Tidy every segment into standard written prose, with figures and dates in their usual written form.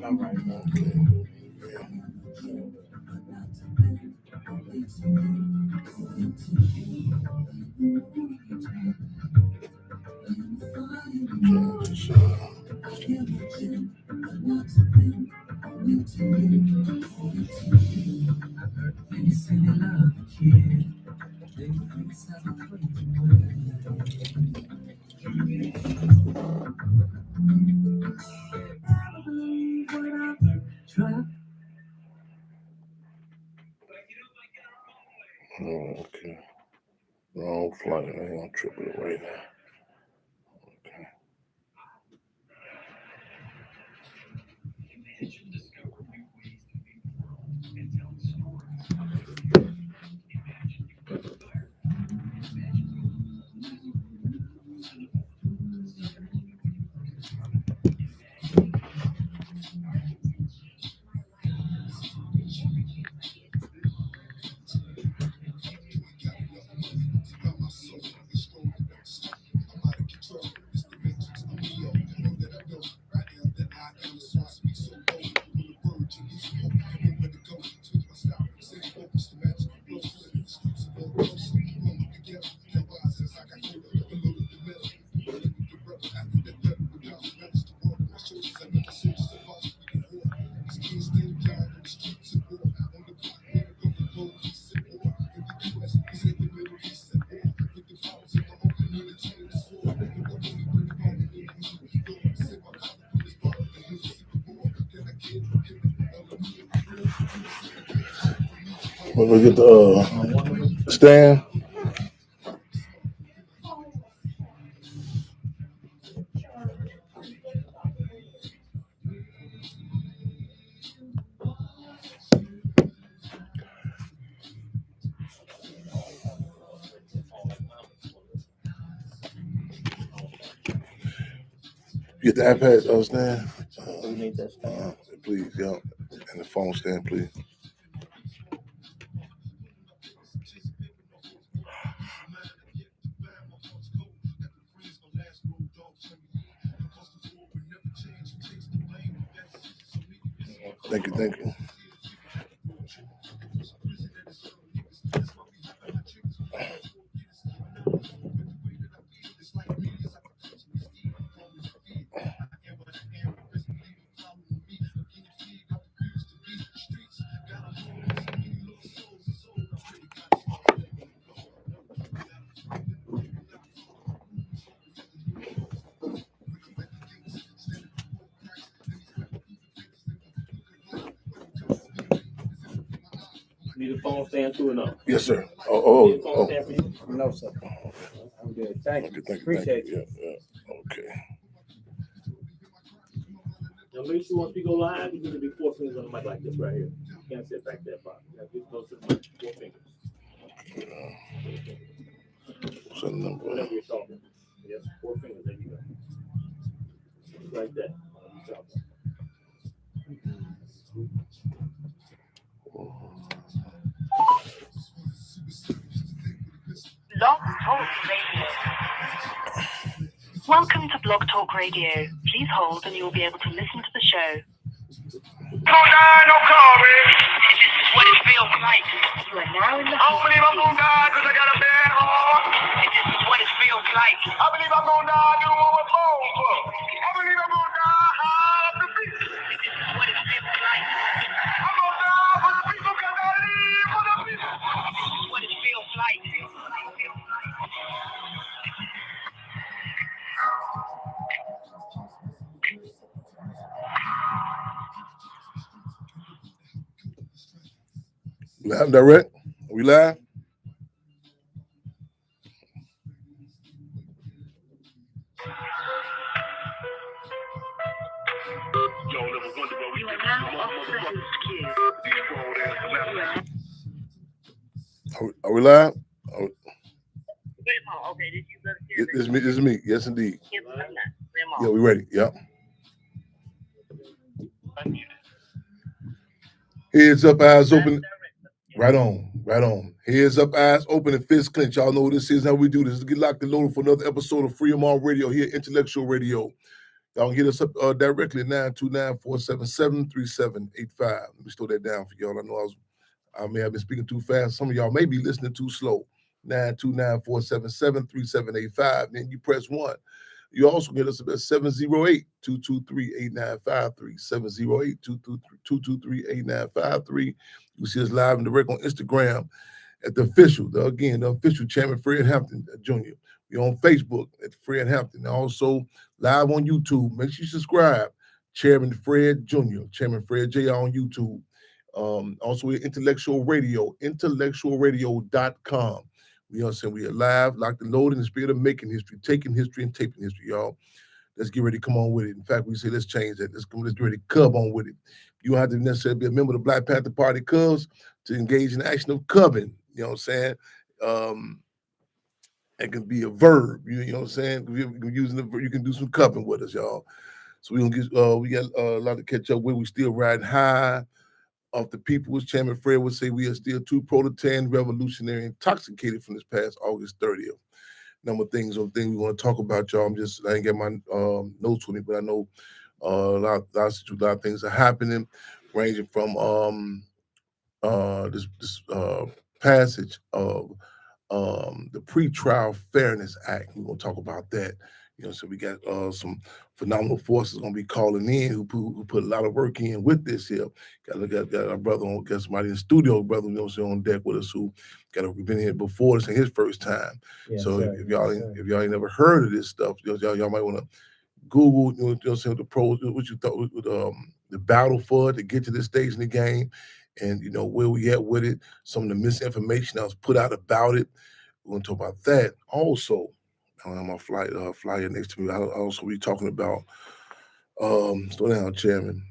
All right. Okay. Wrong flight. I ain't gonna trip it away now. Okay. We'll get the stand. Get the iPad stand. You need that stand. Please, yeah. And the phone stand, please. Thank you, thank you. Need a phone stand too or no? Yes, sir. Need a phone stand for you? No, sir. I'm good. Thank you. Thank you. Appreciate you. Yeah. Okay. Now make sure once we go live, you need to be 4 fingers on the mic like this right here. You can't sit back that far. You have to get close to the mic. 4 fingers. What's that number? Whenever you're talking. Yes, 4 fingers. There you go. Just like that. Blog Talk Radio. Welcome to Blog Talk Radio. Please hold and you will be able to listen to the show. Don't die, no call, man. This is what it feels like. You are now in the I don't believe I'm gonna die because I got a bad heart. This is what it feels like. I believe I'm gonna die doing what we're born for. I believe I'm gonna die high up the beat. This is what it feels like. I'm gonna die for the people because I live for the people. This is what it feels like. Live and direct? Are we live? Y'all never wonder where we You are now off the host queue. Are we live? Grandma, okay, did you better hear This is me. This is me. Yes, indeed. Yes, I'm not. Grandma. Yeah, we ready. Yep. Heads up, eyes open. Right on, right on. Heads up, eyes open, and fists clenched. Y'all know what this is, how we do this. Get locked and loaded for another episode of Freedom on Radio here, Intellectual Radio. Y'all can hit us up directly at 929-477-3785. Let me slow that down for y'all. I may have been speaking too fast. Some of y'all may be listening too slow. 929-477-3785. Then you press 1. You also get us at 708-223-8953. 708-223-8953. You see us live and direct on Instagram at the official Chairman Fred Hampton Jr. We're on Facebook at Fred Hampton. Also live on YouTube. Make sure you subscribe. Chairman Fred Jr., Chairman Fred Jr. on YouTube. Also, we're Intellectual Radio, intellectualradio.com. We are live, locked and loaded in the spirit of making history, taking history, and taping history, y'all. Let's get ready to come on with it. In fact, we say let's change that. Let's get ready to cub on with it. You don't have to necessarily be a member of the Black Panther Party Cubs to engage in the action of cubbing. You know what I'm saying? It can be a verb. You know what I'm saying? You can do some cubbing with us, y'all. So we got a lot to catch up with. We still riding high off the people. As Chairman Fred would say, we are still too proletarian, revolutionary, intoxicated from this past August 30th. Number of things we want to talk about, y'all. I ain't got my notes with me, but I know a lot of things are happening, ranging from this passage of the Pretrial Fairness Act. We're gonna talk about that. So we got some phenomenal forces gonna be calling in who put a lot of work in with this here. Got our brother on, got somebody in the studio, brother, on deck with us who been here before. This ain't his first time. Yes, So sir. if y'all ain't never heard of this stuff, y'all might want to Google, the pros, what you thought with the battle for it to get to this stage in the game, and where we at with it, some of the misinformation that was put out about it. We're gonna talk about that. Also, I have my flyer next to me. I'll also be talking about slow down, Chairman,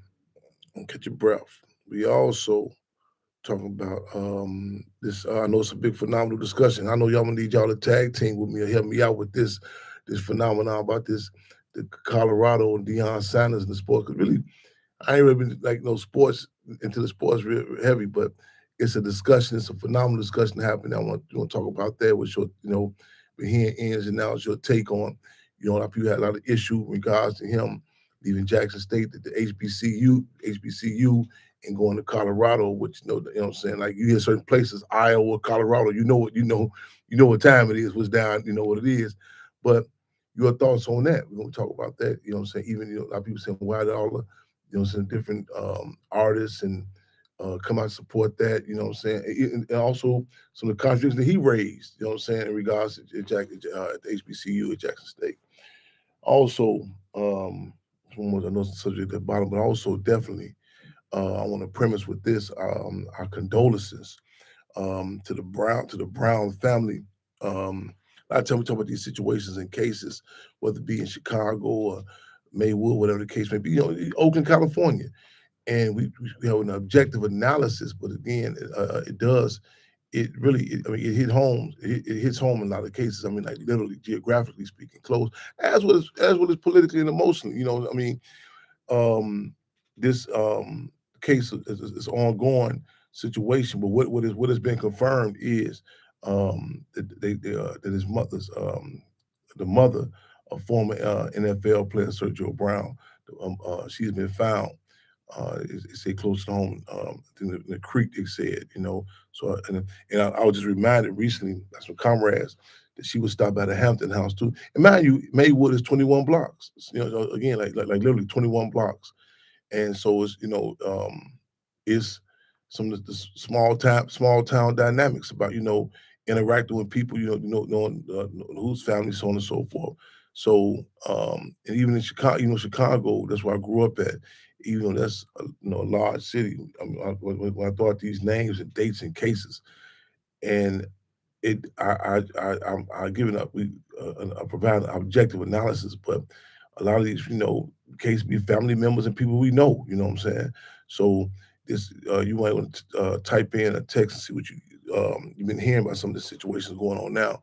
and catch your breath. We also talking about this. I know it's a big phenomenal discussion. I know y'all gonna need y'all to tag team with me or help me out with this phenomenon about the Colorado and Deion Sanders and the sports. Because really, I ain't really been sports into the sports real heavy, but it's a discussion. It's a phenomenal discussion happening. I want to talk about that with your, we're hearing ins and outs, your take on, a lot of people had a lot of issue in regards to him leaving Jackson State, the HBCU, and going to Colorado, which you know what I'm saying. Like you hear certain places, Iowa, Colorado, you know what time it is, what's down, you know what it is. But your thoughts on that? We're gonna talk about that. You know what I'm saying. Even a lot of people saying why did all the some different artists and come out and support that. You know what I'm saying. And also some of the contradictions that he raised. You know what I'm saying in regards to at the HBCU at Jackson State. Also, one more I know it's a subject at the bottom, but also definitely I want to premise with this our condolences to the Brown family. A lot of times we talk about these situations and cases, whether it be in Chicago or Maywood, whatever the case may be, Oakland, California, and we have an objective analysis. But again, it hit home. It hits home in a lot of cases. I mean, like literally, geographically speaking, close as well as politically and emotionally. This case is ongoing situation, but what has been confirmed is that his mother's the mother of former NFL player Sergio Brown. She's been found. It's close to home in the creek. They said, So I was just reminded recently, that's some comrades, that she was stopped by the Hampton house too. And mind you, Maywood is 21 blocks. Again, like literally 21 blocks. And so it's some of the small town dynamics about interacting with people, knowing whose family, so on and so forth. So and even in Chicago, that's where I grew up at. Even though that's a large city, when I thought these names and dates and cases, and I given up. I provide an objective analysis, but a lot of these, cases be family members and people we know. You know what I'm saying? So this, you might want to type in a text and see what you've been hearing about some of the situations going on now.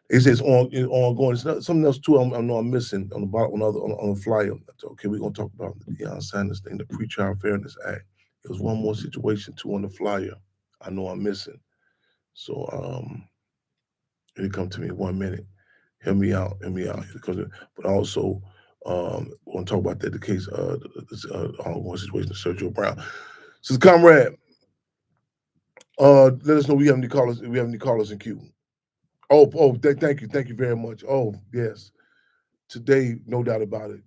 It says ongoing. It's something else too. I know I'm missing on the bottom on the flyer. Okay, we're gonna talk about the Deion Sanders thing, the Pretrial Fairness Act. There's one more situation too on the flyer. I know I'm missing. So it'll come to me in 1 minute. Hear me out. But also Want to talk about that? The case, this ongoing situation of Sergio Brown. So, comrade, let us know we have any callers. We have any callers in queue. Thank you very much. Oh, yes, today, no doubt about it.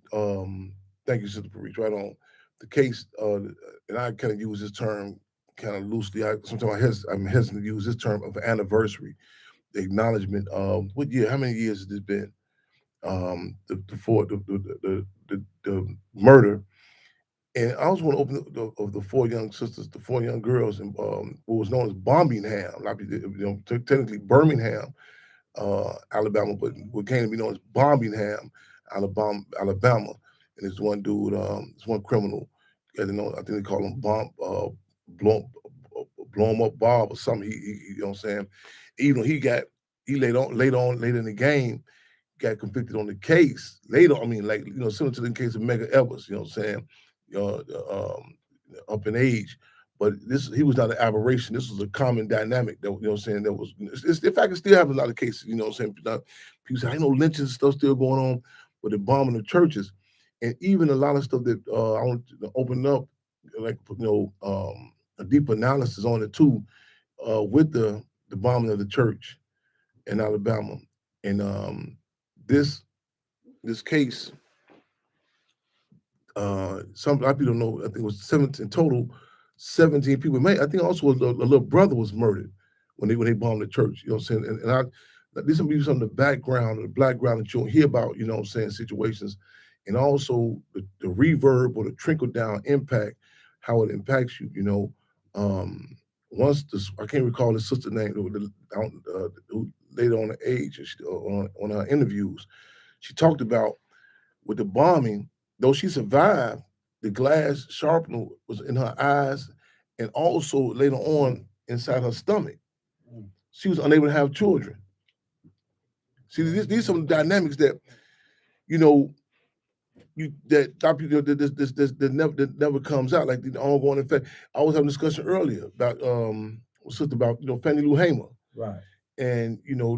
Thank you, Sister Paris. Right on. The case, and I kind of use this term kind of loosely. Sometimes I'm hesitant to use this term of anniversary, the acknowledgement. What year? How many years has this been? The murder. And I also want to open of the four young sisters, the four young girls, and what was known as Birmingham, technically Birmingham, Alabama, but what came to be known as Birmingham, Alabama. And there's one dude, there's one criminal, I think they call him blow him up Bob or something. He you know what I'm saying? Even though he later in the game, got convicted on the case later. I mean, like, similar to the case of Medgar Evers, you know what I'm saying? Up in age. But he was not an aberration. This was a common dynamic that, that was, in fact, it still happens in a lot of cases, people say, I know lynching stuff still going on, but the bombing of churches. And even a lot of stuff that I want to open up, like, a deep analysis on it too, with the bombing of the church in Alabama. And this case, some people don't know, I think it was 17 in total, 17 people. I think also a little brother was murdered when they bombed the church. You know what I'm saying? And this will be some of the background, the background that you'll hear about, situations, and also the reverb or the trickle down impact, how it impacts you. Once I can't recall the sister name who later on the age on her interviews, she talked about with the bombing, though she survived, the glass sharpener was in her eyes and also later on inside her stomach. She was unable to have children. See, these are some dynamics that, that never comes out, like the ongoing effect. I was having a discussion earlier about Fannie Lou Hamer. Right. And how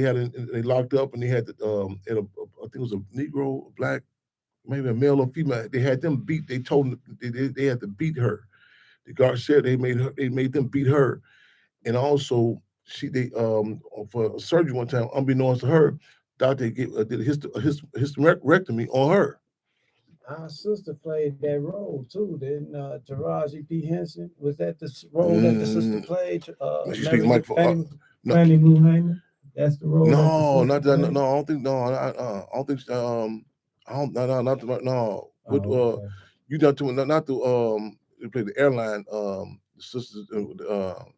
they locked up and they had I think it was a Negro, a black, maybe a male or female. They had them beat. They told them they had to beat her. The guard said they made them beat her, and also for a surgery one time, unbeknownst to her, doctor did a hysterectomy on her. Our sister played that role too, didn't Taraji P. Henson? Was that the role that the sister played? Fannie Lou Hamer? That's the role. No, not that. No, I don't think. No, I don't think. I don't. No, not the. No. Okay. You not to they played the airline. Sisters.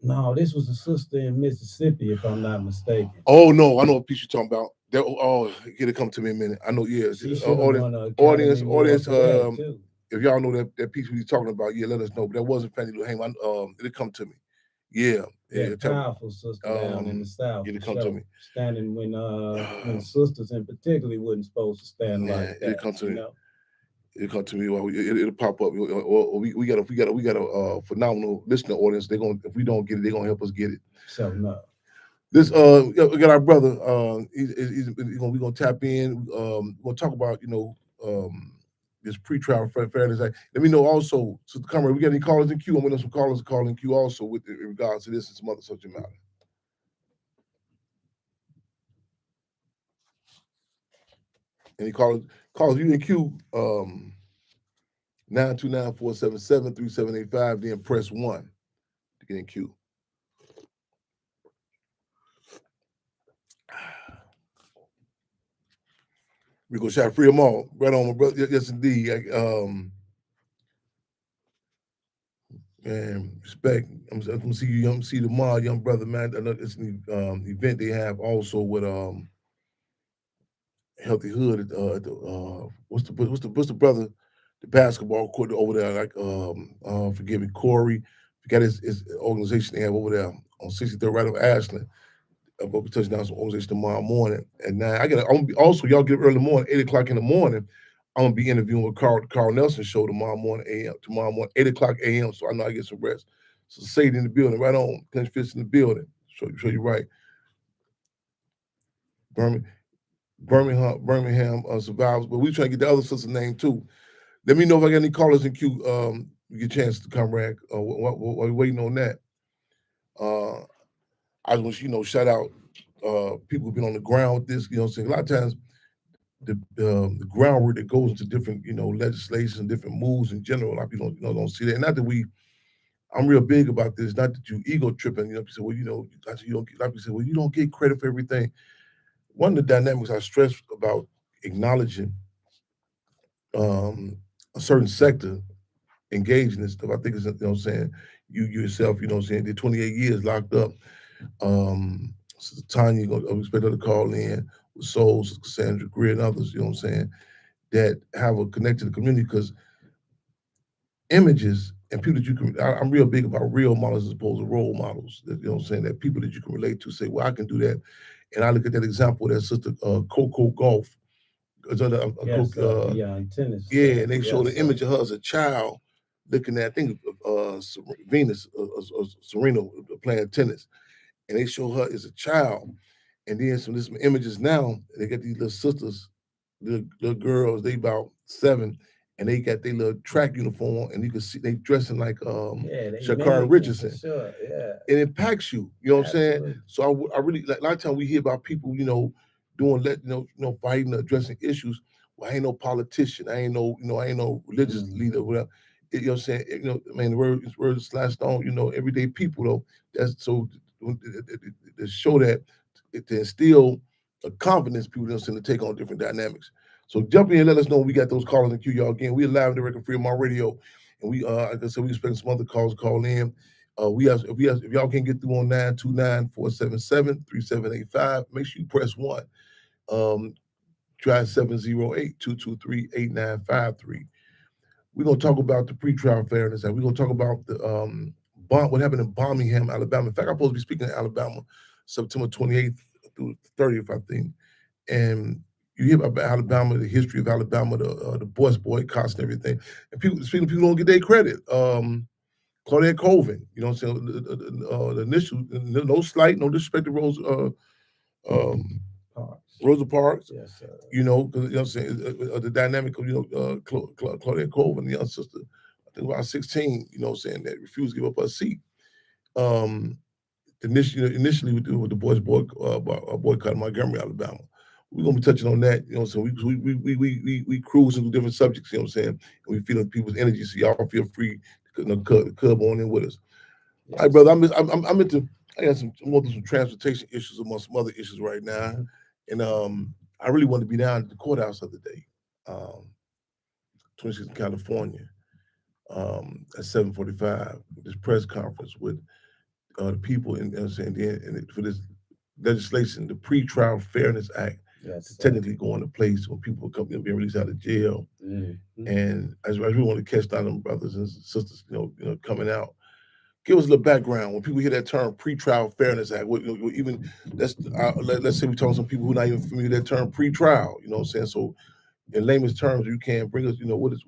No, this was a sister in Mississippi, if I'm not mistaken. Oh no, I know what piece you're talking about. It'll come to me in a minute. I know. Yeah, audience. If y'all know that piece we're talking about, yeah, let us know. But that wasn't Fannie Lou Hamer. It'll come to me. Yeah, powerful sister down in the South. It'll come to me. Standing when sisters in particular wasn't supposed to stand like that. It'll come to me. It'll come to me. It'll pop up. We got a phenomenal listener audience. If we don't get it, they're gonna help us get it. So no. This we got our brother. We're gonna tap in. We're gonna talk about this pre-trial fairness act. Let me know also, Sister Comrade, we got any callers in queue? I'm gonna some callers calling in queue also with in regards to this and some other subject matter. Any callers you in queue? 929-477-3785. Then press 1 to get in queue. We go shot free them all. Right on, my brother. Yes, indeed. Man, respect. I'm gonna see you. I'm see you tomorrow, young brother, man. I know it's an event they have also with Healthy Hood at the what's the brother, the basketball court over there, like forgive me, Corey. Forgot his organization they have over there on 63rd right of Ashland. I'm gonna be touching down some organization tomorrow morning. And now I'm gonna be also, y'all get up early in the morning, 8 o'clock in the morning. I'm gonna be interviewing with Carl Nelson show tomorrow morning, 8 o'clock a.m. So I know I get some rest. So Sadie in the building, right on. Clinch Fist in the building. Show you right. Birmingham. Birmingham survivors, but we trying to get the other sister name too. Let me know if I got any callers in queue. You get a chance to come back. While we're waiting on that, I just want to shout out people who've been on the ground with this. You know what I'm saying? A lot of times the groundwork that goes into different legislation and different moves in general, a lot of people don't see that. And not that I'm real big about this. Not that you ego tripping. People say, well, you don't get credit for everything. One of the dynamics I stress about acknowledging a certain sector engaging in stuff, I think is, you yourself, did 28 years locked up. Sister Tanya, I expect her to call in with Soul, Sister Cassandra Greer, and others, that have a connection to the community, because images and people that you can, I'm real big about real models as opposed to role models. That people that you can relate to say, well, I can do that. And I look at that example, that Sister Coco Golf. Tennis. Yeah, and they showed the image of her as a child looking at, I think, Venus, Serena playing tennis. And they show her as a child. And then some images now, they got these little sisters, little girls, they about 7, and they got their little track uniform on, and you can see they dressing like Sha'Carri Richardson. Sure, yeah. It impacts you, you know what I'm saying? Absolutely. So I really, like, a lot of times we hear about people, doing, fighting, addressing issues. Well, I ain't no politician. I ain't no religious leader, whatever. You know what I'm saying? The word is last on, everyday people, though. That's so to show that, to instill a confidence people to take on different dynamics. So jump in and let us know when we got those callers in queue, y'all. Again, we are live and direct on Freedom Radio, and we, like I said, we expect some other calls to call in. If y'all can get through on 929-477-3785, make sure you press 1. Try 708-223-8953. We're gonna talk about the pretrial fairness Act. We're gonna talk about the what happened in Birmingham, Alabama. In fact, I'm supposed to be speaking in Alabama September 28th through 30th, I think. And you hear about Alabama, the history of Alabama, the bus boycotts and everything. And people don't get their credit. Claudette Colvin, you know what I'm saying? The initial, no slight, no disrespect to Rosa Parks. Yes, sir. Because what I'm saying, the dynamic of Claudette Colvin, the young sister, I think about 16, that refused to give up her seat. Initially with the boys boycott in Montgomery, Alabama. We're gonna be touching on that, so we cruise into different subjects, you know what I'm saying, and we feeling people's energy, so y'all feel free to cub on in with us. Yes. All right, brother, I got some transportation issues among some other issues right now, and I really want to be down at the courthouse the other day, 26th California, at 7:45, this press conference with the people, and for this legislation, the Pretrial Fairness Act, technically go into place when people come being released out of jail. Mm-hmm. And I really want to catch down them brothers and sisters, coming out. Give us a little background when people hear that term Pretrial Fairness Act. Even let's say we're talking to some people who are not even familiar with that term pretrial. You know what I'm saying? So, in layman's terms, you can bring us. What is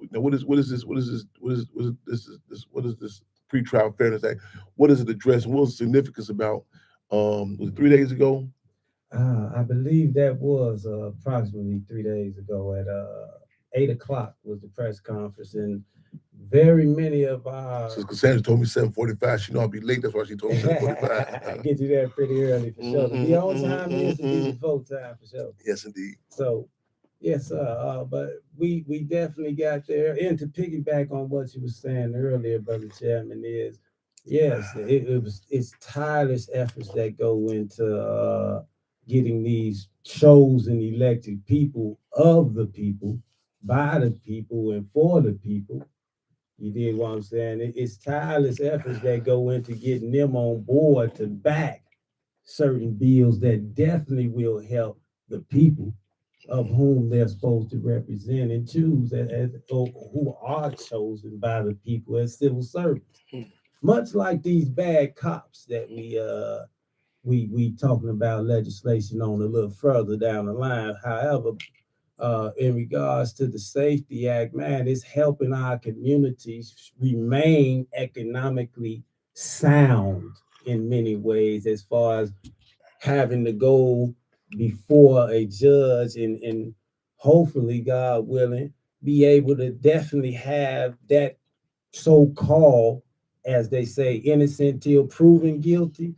this Pretrial Fairness Act? What does it address? What was the significance about? Was it 3 days ago? I believe that was approximately 3 days ago at 8 o'clock was the press conference, and very many of our. So Cassandra told me 7:45. She know I'll be late. That's why she told me 7:45. Get you there pretty early for sure. To be on time is to be before time for sure. Yes, indeed. So, yes, but we definitely got there. And to piggyback on what you were saying earlier, Brother Chairman, is yes, it's tireless efforts that go into getting these chosen elected people of the people, by the people, and for the people. You dig what I'm saying? It's tireless efforts that go into getting them on board to back certain bills that definitely will help the people of whom they're supposed to represent and choose who are chosen by the people as civil servants. Much like these bad cops that we talking about legislation on a little further down the line. However, in regards to the Safety Act, man, it's helping our communities remain economically sound in many ways, as far as having to go before a judge and hopefully, God willing, be able to definitely have that so-called, as they say, innocent till proven guilty,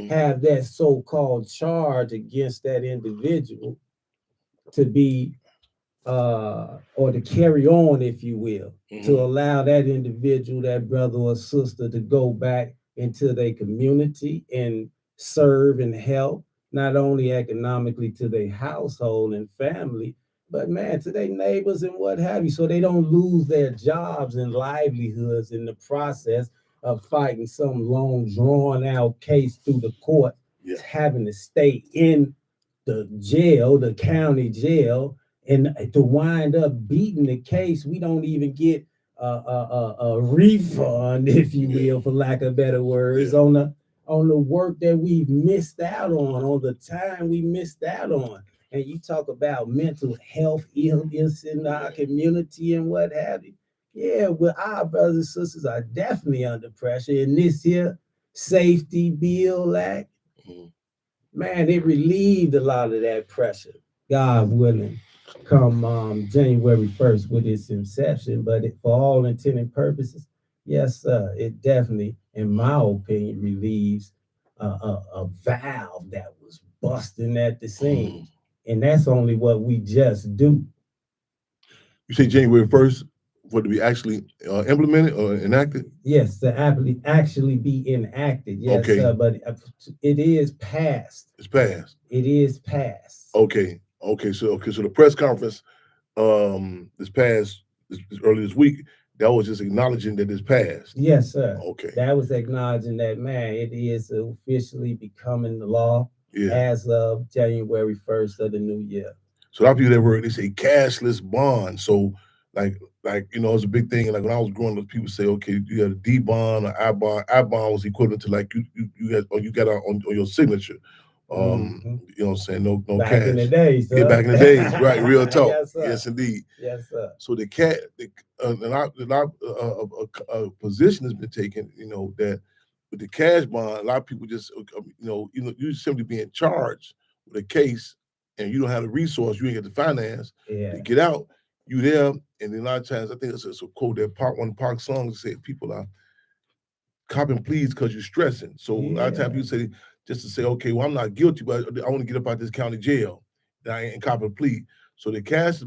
have that so-called charge against that individual to be or to carry on, if you will, to allow that individual, that brother or sister, to go back into their community and serve and help, not only economically to their household and family, but man, to their neighbors and what have you, so they don't lose their jobs and livelihoods in the process of fighting some long, drawn out case through the court, having to stay in the jail, the county jail, and to wind up beating the case. We don't even get a refund, if you will, for lack of better words, on the work that we've missed out on the time we missed out on. And you talk about mental health illness in our community and what have you. Yeah, well, our brothers and sisters are definitely under pressure. In this here safety bill act, man, it relieved a lot of that pressure, God willing, come January 1st with its inception. But for all intended purposes, yes, sir, it definitely, in my opinion, relieves a valve that was busting at the seams. And that's only what we just do. You say January 1st for it to be actually implemented or enacted? Yes, to actually be enacted. Yes, Okay. sir, but it is passed. It's passed. It is passed. Okay. So the press conference this early this week, that was just acknowledging that it's passed. Yes, sir. Okay. That was acknowledging that, man, it is officially becoming the law Yeah. as of January 1st of the new year. So a lot of people that were, they say cashless bond. So like it's a big thing. Like when I was growing up, people say, okay, you got a D bond or I bond. I bond was equivalent to like you got on your signature. You know what I'm saying? No Back cash. in the days, sir. Yeah, back in the days, right? Real talk. Yes, sir. Yes, indeed. Yes, sir. So the position has been taken, that with the cash bond, a lot of people just, you simply being charged with a case, and you don't have the resource, you ain't got the finance to get out. You there, and then a lot of times, I think it's a quote that one Park song said, people are copping pleas because you're stressing. So a lot of times people say, just to say, okay, well, I'm not guilty, but I want to get up out this county jail. And I ain't copping a plea. So the cashless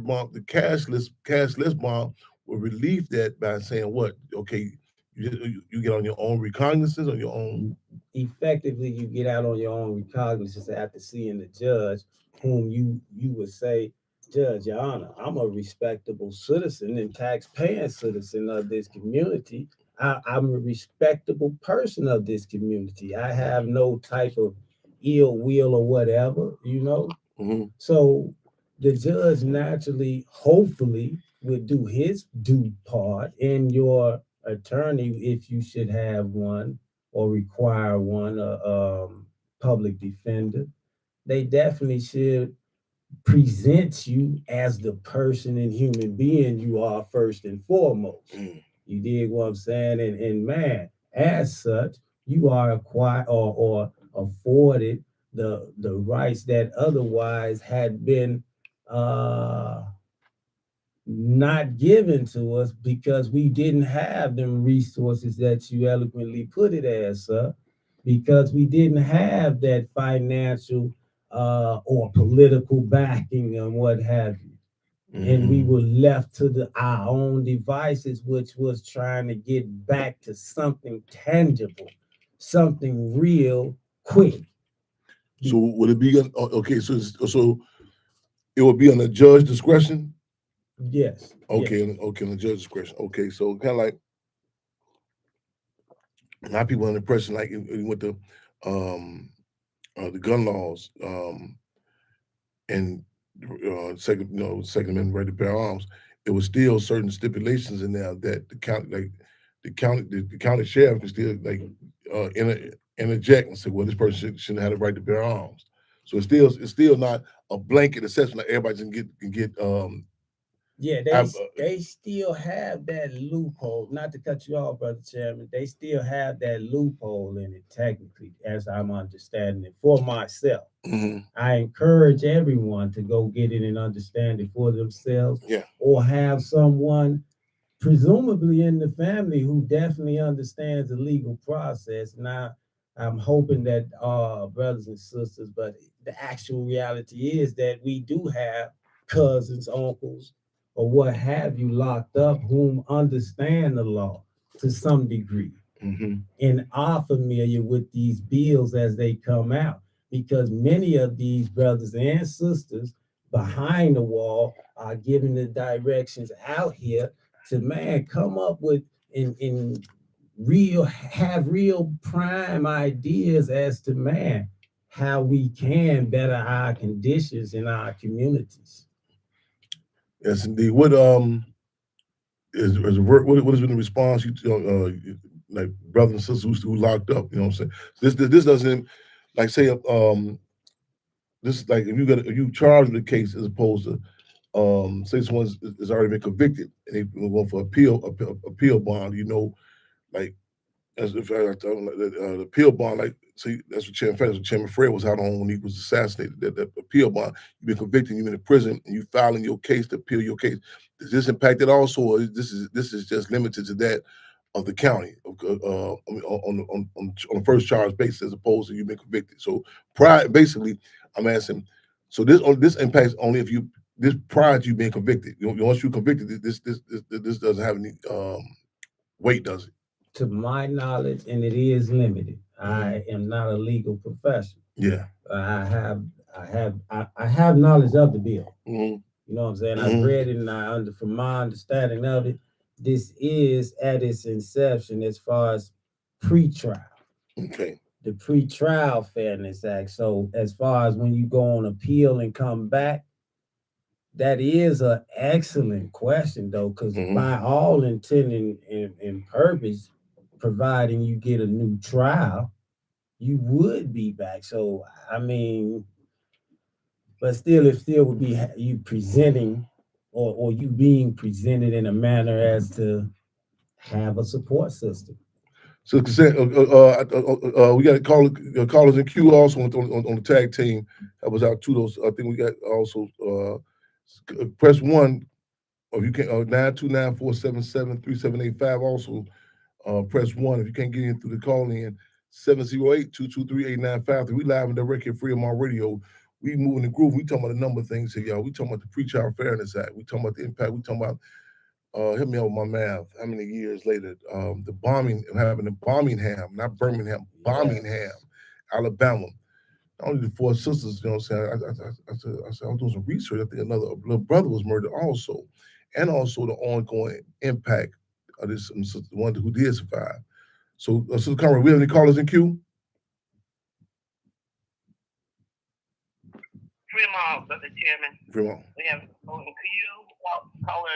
bond will relieve that by saying what? Okay, you get on your own recognizance, on your own. Effectively, you get out on your own recognizance after seeing the judge, whom you would say, Judge, Your Honor, I'm a respectable citizen and tax-paying citizen of this community. I'm a respectable person of this community. I have no type of ill will or whatever, So the judge naturally, hopefully, would do his due part, and your attorney, if you should have one or require one, public defender, they definitely should present you as the person and human being you are first and foremost. You dig what I'm saying? And man, as such, you are acquired or afforded the rights that otherwise had been not given to us because we didn't have them resources that you eloquently put it as, sir, because we didn't have that financial or political backing and what have you. And we were left to our own devices, which was trying to get back to something tangible, something real quick. So would it be okay? So it would be on the judge discretion. Yes. Okay. Yes. Okay, on the judge discretion. Okay, so kind of like a lot of people under pressure, like with the gun laws, and Second Amendment right to bear arms. It was still certain stipulations in there that the county sheriff can still interject and say, well, this person shouldn't have the right to bear arms. So it's still not a blanket assessment that everybody can get Yeah, I've, they still have that loophole. Not to cut you off, brother chairman, they still have that loophole in it technically, as I'm understanding it for myself. mhm, I encourage everyone to go get it and understand it for themselves, yeah. or have someone presumably in the family who definitely understands the legal process. Now, I'm hoping that brothers and sisters, but the actual reality is that we do have cousins, uncles, or what have you locked up whom understand the law to some degree Hmm. and are familiar with these bills as they come out, because many of these brothers and sisters behind the wall are giving the directions out here to man come up with in real have real prime ideas as to man how we can better our conditions in our communities. Yes, indeed. What what has been the response like brothers and sisters who locked up? You know what I'm saying? This doesn't like say this like if you charge with a case as opposed to say someone's has already been convicted and they going for appeal bond. You know, like as if the appeal bond, like see that's what Chairman Fred was out on when he was assassinated. That appeal bond, you've been convicted, you've been in prison, and you filing your case to appeal your case. Does this impact it also, or this is just limited to that of the county I mean, on the first charge basis as opposed to you've been convicted? So prior, basically, I'm asking. So this impacts only if you this prior to you being convicted. Once you're convicted, this doesn't have any weight, does it? To my knowledge, and it is limited. I am not a legal professional. Yeah. I have knowledge of the bill. Hmm. You know what I'm saying? I've read it, and from my understanding of it, this is at its inception as far as pre-trial, Okay. the Pre-Trial Fairness Act. So as far as when you go on appeal and come back, that is an excellent question though, because Mhm. by all intent and purpose, providing you get a new trial, you would be back. So I mean, but still, it still would be you presenting or you being presented in a manner as to have a support system. So we got callers in queue also on the tag team. That was our two those. I think we got also press one, or if you can 929-477-3785 also press one if you can't get in through the call in 708-223-8953. We live and direct here, Free My Radio. We moving the groove. We talking about a number of things here, y'all. We talking about the Pre-Trial Fairness Act. We talking about the impact. We talking about hit me out with my math. How many years later? The bombing happened in Birmingham, not Birmingham, Birmingham, Alabama. Not only the four sisters, you know what I'm saying? I said I was doing some research. I think another little brother was murdered also, and also the ongoing impact of this one who did survive. So, Sister Conrad, we have any callers in queue? Fremont, Brother Chairman. Fremont. We have caller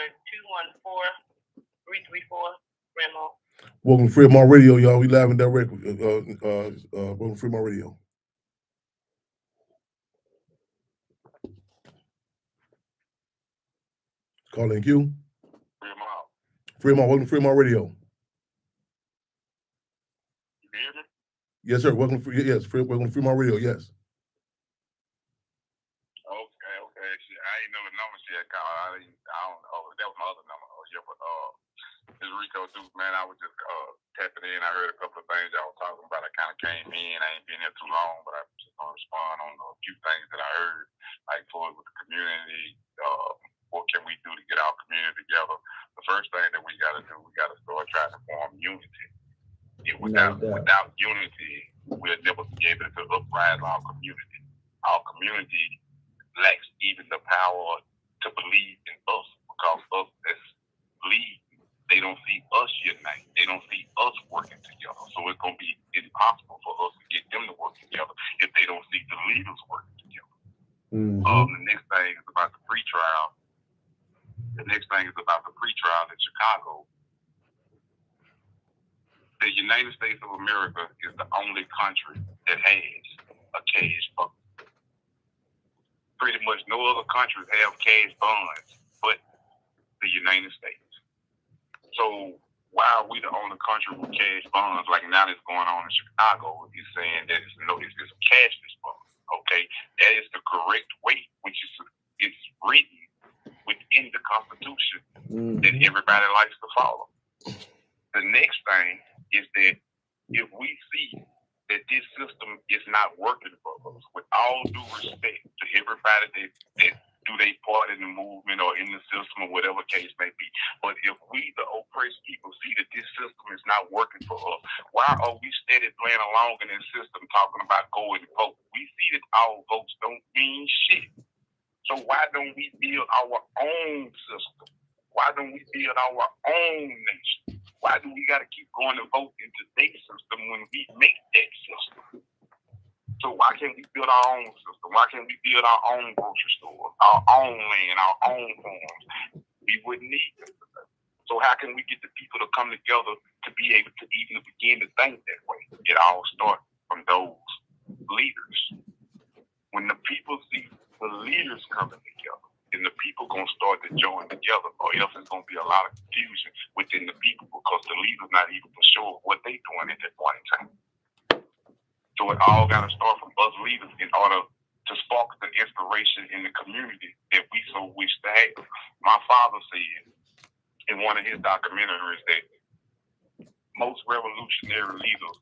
214-334, Fremont. Welcome to Fremont Radio, y'all. We live and direct. Welcome to Fremont Radio. Call in queue. Fremont, welcome to Fremont Radio. You hear me? Yes, sir. Welcome to welcome to Fremont Radio. Yes. Okay. Shit, I ain't know the number yet. I don't know. That was my other number. Oh, yeah, but this Rico Duke, man, I was just tapping in. I heard a couple of things y'all was talking about. I kind of came in. I ain't been here too long, but I'm just gonna respond on a few things that I heard, like for with the community. What can we do to get our community together? The first thing that we got to do, we got to start trying to form unity. Without unity, we'll never be able to uprise our community. Our community lacks even the power to believe in us, because us as lead, they don't see us unite. They don't see us working together. So it's going to be impossible for us to get them to work together if they don't see the leaders working together. The next thing is about the pre-trial. The next thing is about the pre-trial in Chicago. The United States of America is the only country that has a cash fund. Pretty much no other countries have cash funds but the United States. So why are we the only country with cash funds like now that's going on in Chicago? Is saying that it's cashless funds. Okay, that is the correct way, which is it's written within the Constitution that everybody likes to follow. The next thing is that if we see that this system is not working for us, with all due respect to everybody that do their part in the movement or in the system or whatever case may be, but if we, the oppressed people, see that this system is not working for us, why are we steady playing along in this system talking about go and vote? We see that our votes don't mean shit. So why don't we build our own system? Why don't we build our own nation? Why do we got to keep going to vote into their system when we make that system? So why can't we build our own system? Why can't we build our own grocery store, our own land, our own homes? We wouldn't need them. So how can we get the people to come together to be able to even begin to think that way? It all starts from those leaders. When the people see the leaders coming together, then the people gonna start to join together, or else it's gonna be a lot of confusion within the people because the leaders not even for sure what they doing at that point in time. So it all gotta start from us leaders in order to spark the inspiration in the community that we so wish to have. My father said in one of his documentaries that most revolutionary leaders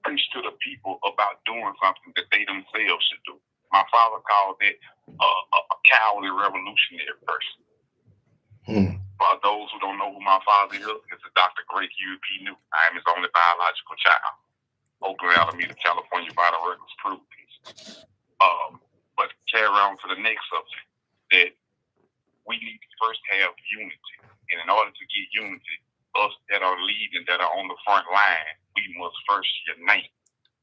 preach to the people about doing something that they themselves should do. My father called it a cowardly revolutionary person. For those who don't know who my father is, it's a Dr. Greg U.P. New. I am his only biological child. Oakland, Alameda, California, by the records prove this. But carry on to the next subject, that we need to first have unity. And in order to get unity, us that are leading, that are on the front line, we must first unite.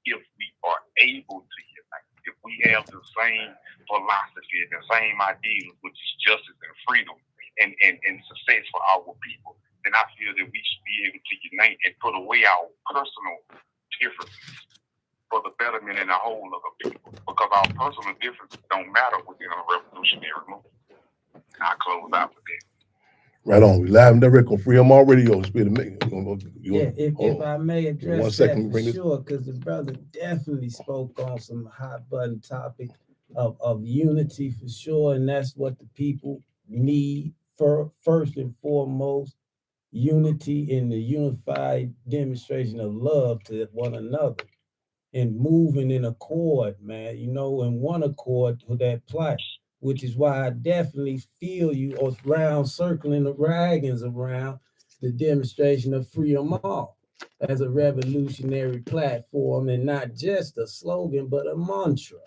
If we are able to unite, if we have the same philosophy and the same ideals, which is justice and freedom and success for our people, then I feel that we should be able to unite and put away our personal differences for the betterment and the whole of the people. Because our personal differences don't matter within a revolutionary movement. I'll close out with that. Right on. We live and direct on Free MR Radio. If I may address 1 second, that for sure, because the brother definitely spoke on some hot button topic of unity for sure, and that's what the people need first and foremost. Unity in the unified demonstration of love to one another and moving in accord, man, in one accord to that plight, which is why I definitely feel you around circling the wagons around the demonstration of Free MR as a revolutionary platform and not just a slogan, but a mantra.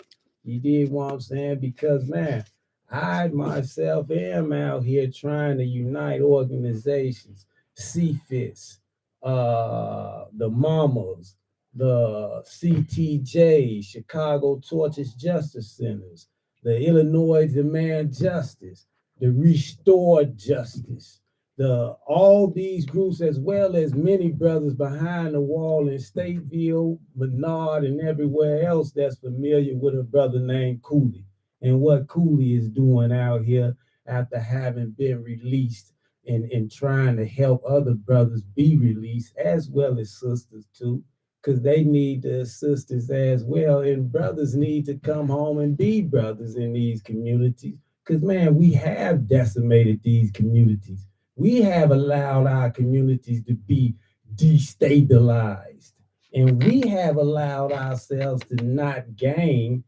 You dig what I'm saying? Because, man, I myself am out here trying to unite organizations, CFIS, the Mamas, the CTJ, Chicago Torches Justice Centers, the Illinois Demand Justice, the Restore Justice, all these groups, as well as many brothers behind the wall in Stateville, Menard, and everywhere else that's familiar with a brother named Cooley and what Cooley is doing out here after having been released and trying to help other brothers be released, as well as sisters too, because they need the assistance as well. And brothers need to come home and be brothers in these communities. Because, man, we have decimated these communities. We have allowed our communities to be destabilized. And we have allowed ourselves to not gain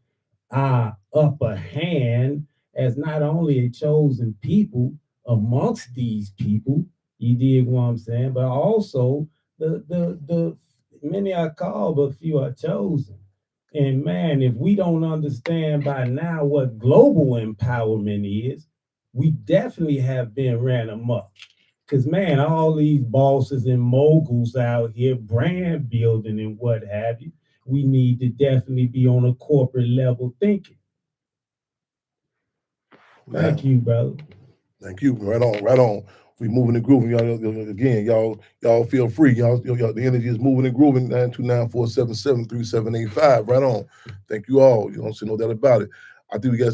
our upper hand as not only a chosen people amongst these people, you dig what I'm saying, but also the many are called, but few are chosen. And man, if we don't understand by now what global empowerment is, we definitely have been ran amok. Because, man, all these bosses and moguls out here, brand building and what have you, we need to definitely be on a corporate level thinking. Thank you, brother. Thank you. Right on. We moving and grooving, y'all. Again, y'all feel free. Y'all, the energy is moving and grooving. 929-477-3785. Right on. Thank you all. You don't see no doubt about it. I think we got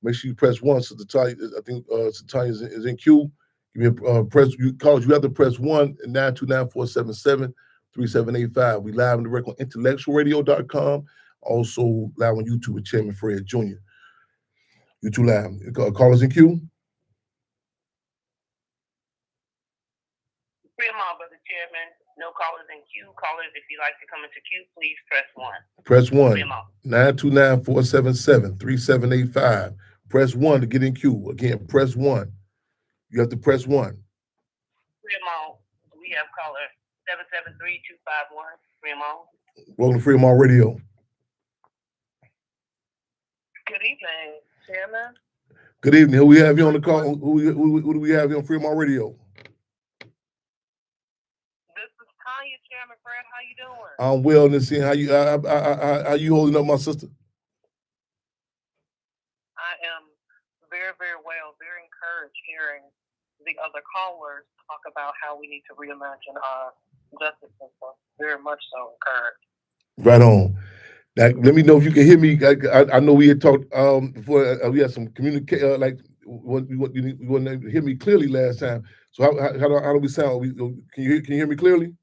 make sure you press 1. So Tanya, I think Tanya is in queue. Give me a press. You have to press 1 at 929-477-3785. We live and direct on intellectualradio.com. Also live on YouTube with Chairman Fred Jr. YouTube live. Callers in queue. Brother Chairman. No callers in queue. Callers, if you'd like to come into queue, please press 1. Press 1. 929-477-3785. Press 1 to get in queue. Again, press 1. You have to press 1. We have caller 773-251. Fremont. Welcome to Fremont Radio. Good evening, Chairman. Good evening. Who we have you on the call? Who do we have you on Fremont Radio? This is Tanya, Chairman Fred. How you doing? I'm well, Niseen. How you holding up, my sister? I am very, very well. Very encouraged hearing the other callers talk about how we need to reimagine our justice system. Very much so encouraged. Right on. Now, let me know if you can hear me. I know we had talked before. We had some communication. You wouldn't able to hear me clearly last time. So how do we sound? Can you hear me clearly?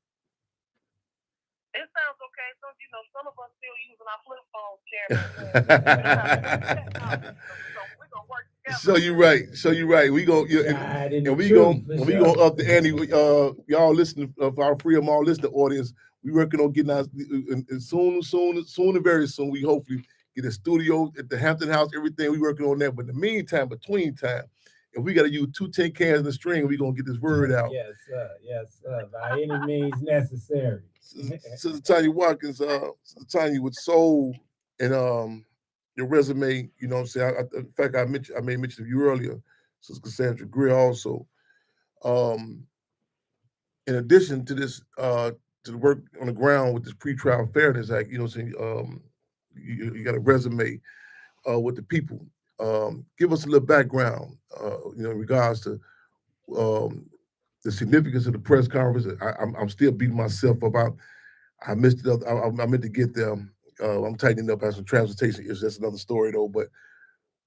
It sounds okay. Some of us still using our flip phones, Chairman. So we're gonna work together. So you're right. We gonna up the ante. Y'all listen for our Fremont listener audience. We working on getting our soon and very soon. We hopefully get a studio at the Hampton House. Everything we working on that. But in the meantime, between time, if we got to use 2 tin cans in the string, we gonna get this word out. Yes, sir. Yes, sir. By any means necessary. Sister Tanya Watkins, Sister Tanya with soul and your resume. You know what I'm saying. In fact, I made mention of you earlier, Sister Cassandra Greer also. In addition to this, to the work on the ground with this Pretrial Fairness Act, you know what I'm saying. You got a resume with the people. Give us a little background, in regards to the significance of the press conference. I'm still beating myself up. I missed it. I meant to get there. I'm tightening up on some transportation issues. That's another story though. But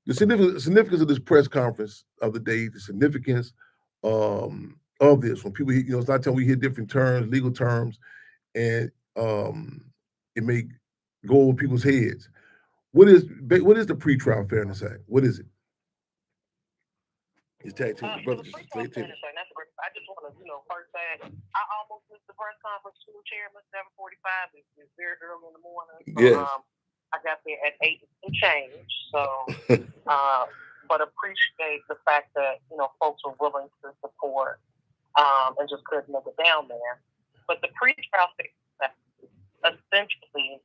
the significance of this press conference of the day, the significance of this, when people, it's not time we hear different terms, legal terms, and it may go over people's heads. What is the Pretrial Fairness Act? What is it? It's tag team brothers. I just want to, first say I almost missed the press conference too, Chairman. 7:45. It's very early in the morning. So, Yes. I got there at 8 and change. So, but appreciate the fact that folks were willing to support and just couldn't make it down there. But the pretrial fix essentially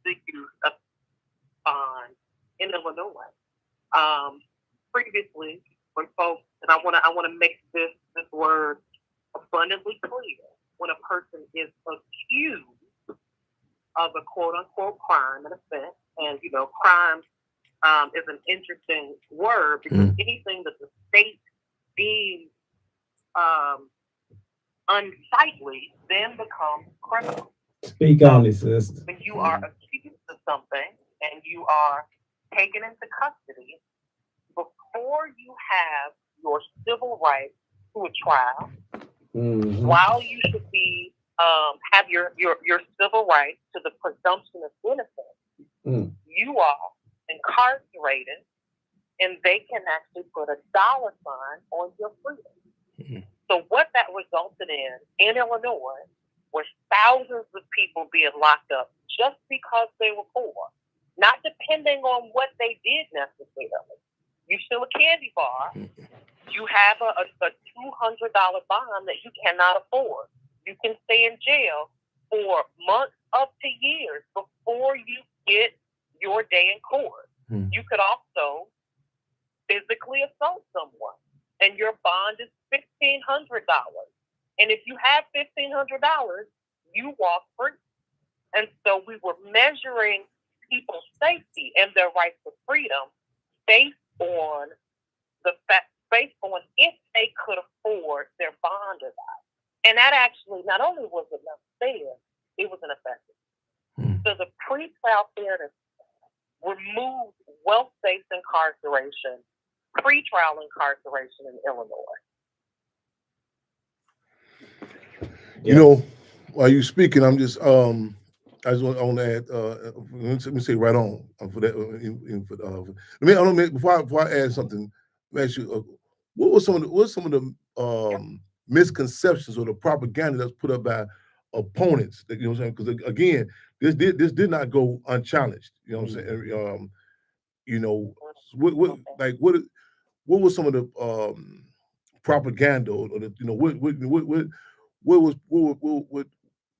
the use of bond in Illinois. Previously, when folks, and I want to make this word abundantly clear, when a person is accused of a quote unquote crime, an offense, and crime is an interesting word because anything that the state deems unsightly then becomes criminal. Speak on it, sister. When you are accused of something and you are taken into custody, before you have your civil rights to a trial, while you should be have your civil rights to the presumption of innocence, you are incarcerated, and they can actually put a dollar sign on your freedom. So what that resulted in Illinois was thousands of people being locked up just because they were poor, not depending on what they did necessarily. You steal a candy bar, you have a $200 bond that you cannot afford. You can stay in jail for months up to years before you get your day in court. You could also physically assault someone, and your bond is $1,500. And if you have $1,500, you walk free. And so we were measuring people's safety and their right to freedom based on if they could afford their bond or not. And that actually not only was it not fair, it was ineffective. So the pre-trial fairness removed wealth-based incarceration, pretrial incarceration in Illinois. You know, while you speaking, I'm just I just want to add. Let me say right on for that. Let me before I add something. Let me ask you, what was some of the misconceptions or the propaganda that's put up by opponents? That, you know what I'm saying? Because again, this did not go unchallenged. You know what I'm saying? You know, what was some of the propaganda or the, you know,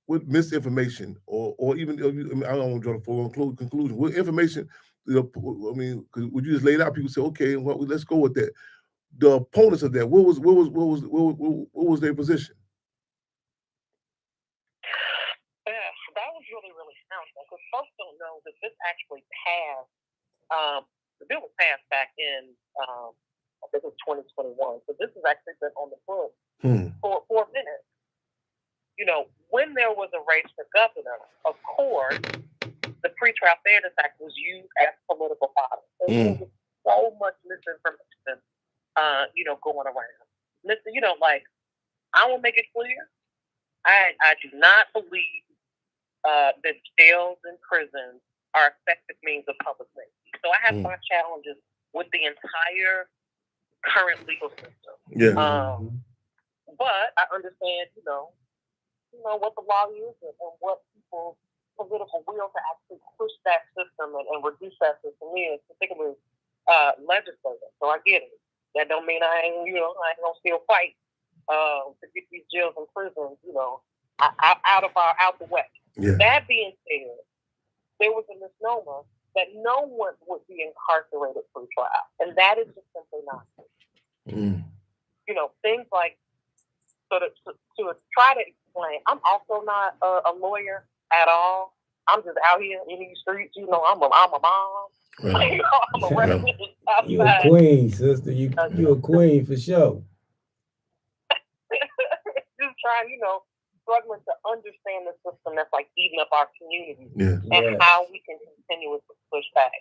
what misinformation or even, I don't want to draw the full conclusion. What information, you know, I mean, because when you just laid out, people say, okay, well, let's go with that. The opponents of that, what was their position? Yeah, that was really, really powerful because folks don't know that this actually passed. The bill was passed back in, I think it was 2021. So this has actually been on the book for a minute. You know, when there was a race for governor, of course, the Pretrial Fairness Act was used as political fodder. There was so much misinformation, you know, going around. Listen, you know, like, I will make it clear, I do not believe that jails and prisons are effective means of public safety. So I have my challenges with the entire current legal system. Yeah. But I understand, you know what the law is and what people's political will to actually push that system and reduce that system is, particularly legislators. So I get it. That don't mean I ain't gonna still fight to get these jails and prisons, you know, out the way. Yeah. That being said, there was a misnomer that no one would be incarcerated for trial, and that is just simply not true. You know, things like to try to explain. I'm also not a lawyer at all. I'm just out here in these streets. You know, I'm a mom. Right. You know, I'm a resident outside. You a queen, sister. You a queen for sure. Just trying, you know, struggling to understand the system that's like eating up our community and how we can continuously push back.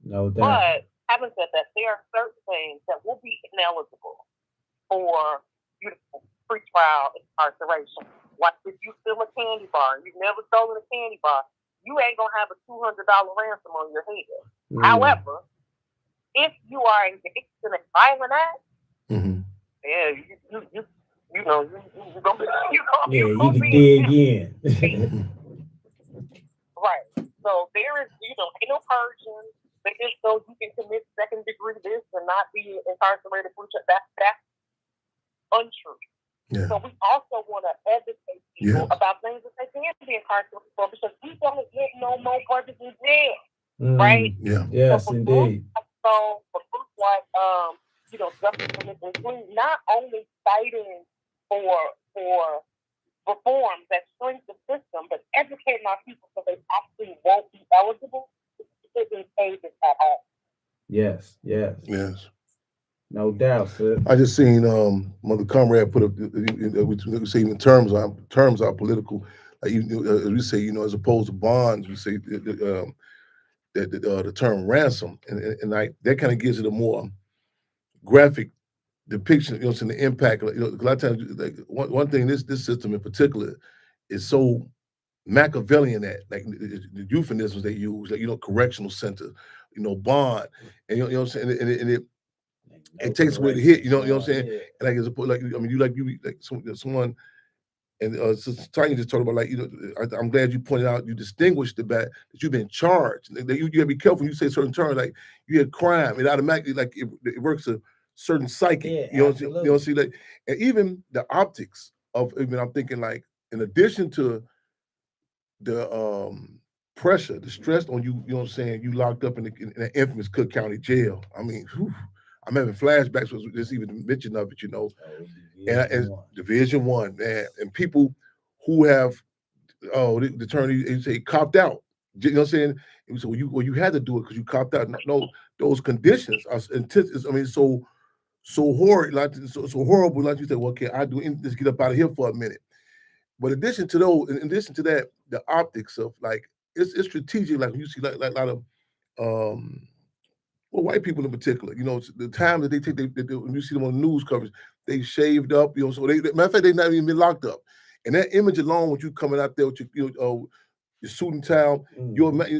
No doubt. But having said that, there are certain things that will be ineligible for pretrial incarceration. Like if you steal a candy bar and you've never stolen a candy bar, you ain't gonna have a $200 ransom on your head. However, if you are engaged in a violent act, yeah, you know, you're gonna be, you can dig in. Right. So there is, you know, ain't no purging. They just so you can commit second degree this and not be incarcerated for that's untrue. Yeah. So we also want to educate people about things that they can be incarcerated for because we don't get no more brothers in jail, right? Yeah. Yes, so indeed. So for groups like, you know, Justice for Inclusion, not only fighting for reforms that shrink the system, but educating our people so they actually won't be eligible to sit in cages at all. Yes. No doubt, sir. I just seen Mother Comrade put up. We say even terms are political. Like as we say, you know, as opposed to bonds, we say that the term ransom, and like that kind of gives it a more graphic depiction. You know, it's the impact. You know, a lot of times, like one thing, this system in particular is so Machiavellian that like the euphemisms they use, like, you know, correctional center, you know, bond, and you know what I'm saying, and it takes away the hit, you know what I'm saying? Yeah. And like as a, like I mean, you like someone, and Tanya just talked about, like, you know, I'm glad you pointed out, you distinguished the fact that you've been charged. That you gotta be careful when you say certain terms, like you had crime, it automatically like it works a certain psyche. Yeah, you know, see, like, and even the optics of, even I'm thinking, like, in addition to the pressure, the stress on you, you know what I'm saying, you locked up in the infamous Cook County Jail. I mean, whew, I'm having flashbacks with just even the mention of it, you know. And Division One, man, and people who have the term they say copped out. You know what I'm saying? So you had to do it because you copped out. No, those conditions are intense. I mean, so horrid, like so horrible. Like you said, well, okay, I do just get up out of here for a minute. But in addition to that, the optics of, like, it's strategic. Like you see, like a lot of well, white people in particular, you know, the time that they take, when you see them on the news coverage, they shaved up, you know, so matter of fact, they not even been locked up. And that image alone, with you coming out there with your suit and tie,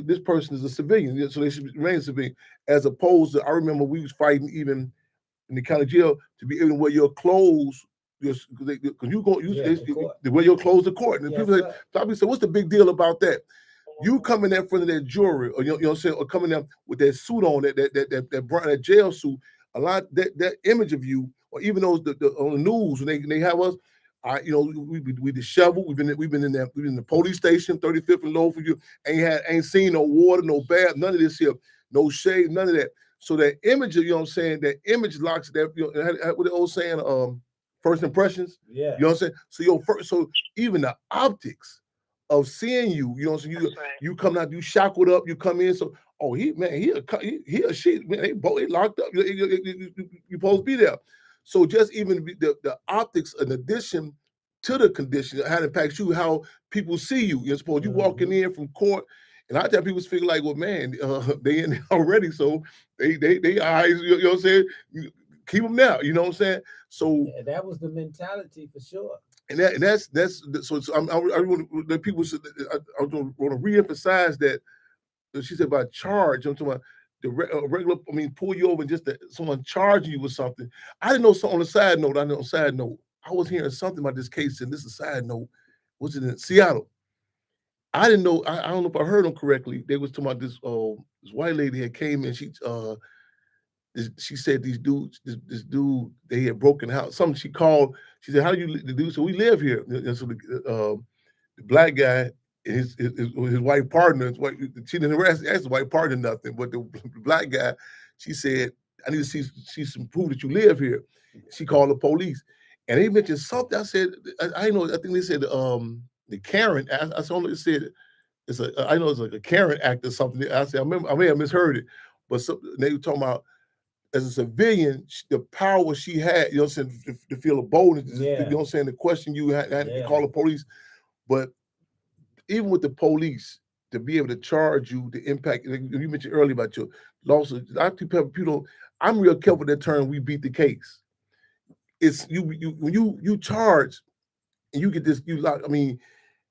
this person is a civilian, so they should remain civilian. As opposed to, I remember we was fighting even in the county jail to be able to wear your clothes, because you go, to wear your clothes to court. And people probably say, what's the big deal about that? You come in there in front of that jury, or you know what I'm saying, or coming there with that suit on, that jail suit, a lot that image of you, or even those on the news when they have us, we disheveled. We've been in the police station, 35th and low for you. Ain't seen no water, no bath, none of this here, no shade, none of that. So that image of, you know what I'm saying, that image locks that, what the old saying, first impressions. Yeah. You know what I'm saying? So even the optics of seeing you, you know what I'm saying, you come out, you shackled up, you come in, so he a shit, man, they both locked up. You supposed to be there. So just even the optics, in addition to the condition, how it impacts you, how people see you. You're supposed you walking in from court, and I tell people figure like, well, man, they in there already, so they eyes, you know what I'm saying, keep them there. You know what I'm saying? So that was the mentality for sure. And that's so. I want the people. I want to reemphasize that. She said about charge. I'm talking about the regular. I mean, pull you over and just someone charging you with something. I didn't know. So on a side note, I was hearing something about this case, and this is a side note. Was it in Seattle? I didn't know. I don't know if I heard them correctly. They was talking about this white lady had came in. She said these dudes, this dude, they had broken house. Something she called. She said, "How do you?" The dude said, "We live here." And so the black guy, his white partner, she didn't ask the white partner nothing, but the black guy, she said, "I need to see some proof that you live here." She called the police, and they mentioned something. I said, "I know." I think they said the Karen. I saw it said I know it's like a Karen Act or something. I said, I may have misheard it, but they were talking about, as a civilian, the power she had, you know what I'm saying, to feel a boldness, you know what I'm saying, the question you had to call the police. But even with the police, to be able to charge you, the impact, you mentioned earlier about your losses. I think people, I'm real careful with that term, we beat the case. It's when you charge and you get this,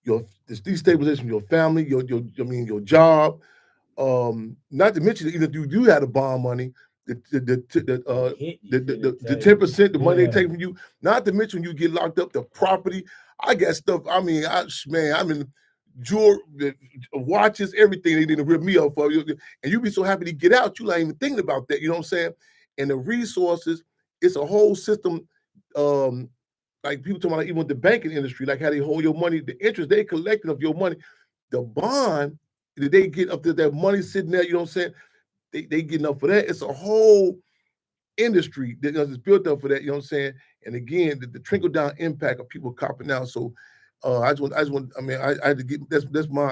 your destabilization of your family, your job, not to mention even if you do have the bond money, the 10%, the money they take from you, not to mention you get locked up, the property. I got stuff. I'm in jewelry, watches, everything they need to rip me up for. And you be so happy to get out, you not even thinking about that. You know what I'm saying? And the resources, it's a whole system. Like people talking about, even with the banking industry, like how they hold your money, the interest they collecting of your money, the bond that they get up to that money sitting there, you know what I'm saying? They getting up for that. It's a whole industry that is built up for that, you know what I'm saying? And again, the trickle down impact of people copping out. So I had to get I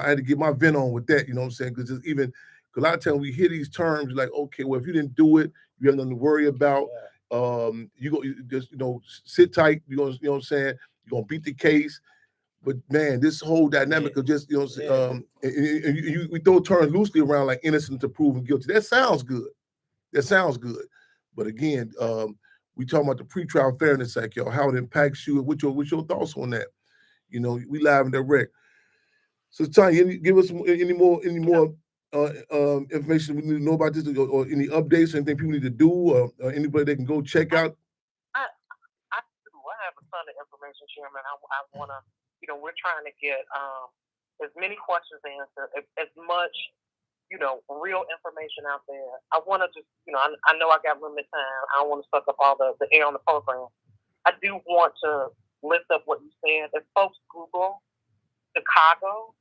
had to get my vent on with that, you know what I'm saying? Because a lot of times we hear these terms like, okay, well, if you didn't do it, you have nothing to worry about. You just sit tight, you know what I'm saying? You're gonna beat the case. But man, this whole dynamic of just, we throw terms loosely around like innocent to proven guilty. That sounds good. But again, we talking about the pretrial fairness act, how it impacts you. What's your thoughts on that? We live and direct. So Tanya, give us any more information we need to know about this, or any updates, anything people need to do, or anybody they can go check out? I have a ton of information, Chairman. I want to, we're trying to get as many questions answered, as much, real information out there. I want to just, I know I got limited time. I don't want to suck up all the air on the program. I do want to lift up what you said. If folks Google Chicago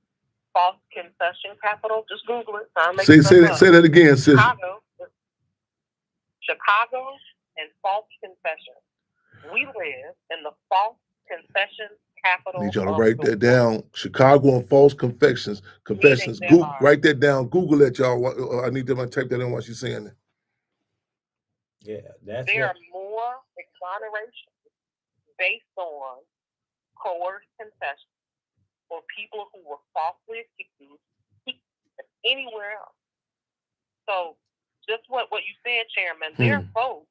false confession capital, just Google it. Say that again, sis. Chicago and false confession. We live in the false confession capital. I need y'all to write that down. Chicago and false confessions. Write that down. Google it, y'all. I need them to type that in while she's saying it. Yeah, there are more exonerations based on coerced confession or people who were falsely accused anywhere else. So just what you said, Chairman. There are folks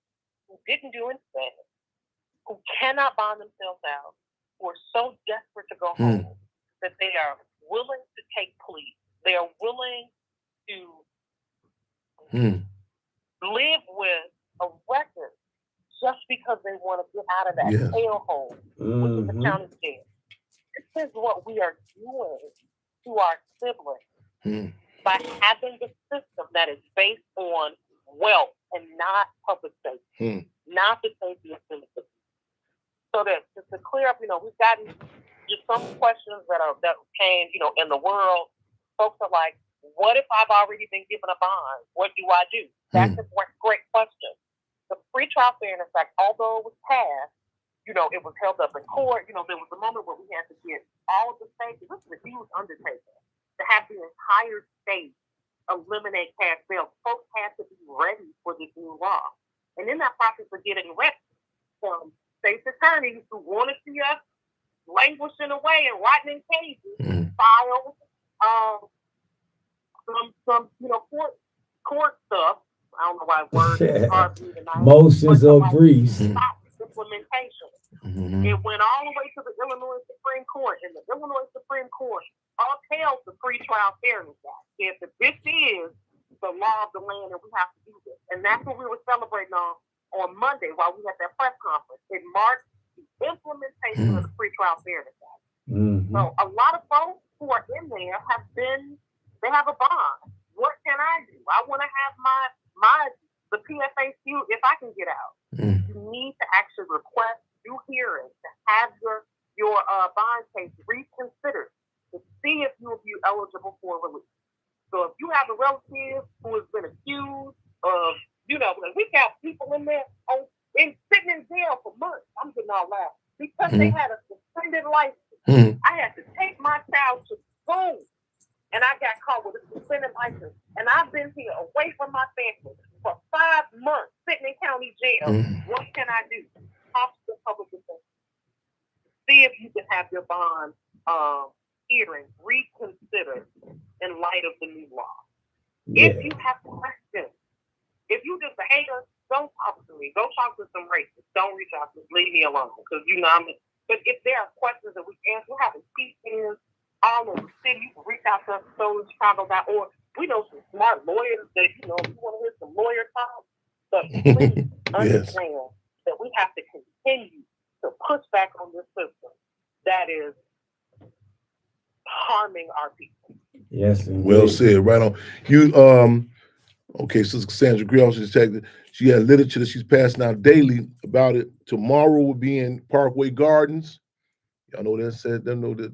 who didn't do anything, who cannot bond themselves out, who are so desperate to go home that they are willing to take pleas. They are willing to live with a record just because they want to get out of that hellhole, which is the county jail. This is what we are doing to our siblings by having the system that is based on wealth and not public safety, not the safety of citizens. So that to clear up, we've gotten just some questions that came, in the world. Folks are like, what if I've already been given a bond? What do I do? That's a great question. The Pretrial Fairness Act, although it was passed, it was held up in court. There was a moment where we had to get all of the states. This is a huge undertaking to have the entire state eliminate cash bail. Folks had to be ready for this new law. And in that process of getting ready, some state's attorneys who want to see us languishing away and rotting in cages filed some court stuff. I don't know why words are hard to tonight. Motions of briefs. Stop implementation. It went all the way to the Illinois Supreme Court, and the Illinois Supreme Court upheld the Pretrial Fairness Act. Said that this is the law of the land, and we have to do this. And that's what we were celebrating on Monday while we had that press conference. It marked the implementation of the Pretrial Fairness Act. So a lot of folks who are in there they have a bond. What can I do? I want to have the PFAQ if I can get out. You need to actually request due hearings to have your bond case reconsidered to see if you will be eligible for release. So if you have a relative who has been accused of, we got people in there sitting in jail for months. I'm getting all loud because they had a suspended license. I had to take my child to school. And I got caught with a suspended license. And I've been here away from my family for 5 months, sitting in county jail. What can I do? Talk to the public defender. See if you can have your bond hearing reconsidered in light of the new law. If you have questions, if you just a hater, don't talk to me. Go talk to some racists. Don't reach out to me. Leave me alone. Because but if there are questions that we answer, we're having teachings all over the city. You can reach out to us at SolarChicago.org. We know some smart lawyers that, if you want to hear some lawyer talk, but please understand that we have to continue to push back on this system that is harming our people. Yes, indeed. Well said. Right on. You okay, Sister Cassandra Greer, she had literature that she's passing out daily about it. Tomorrow will be in Parkway Gardens. Y'all know that said. They know that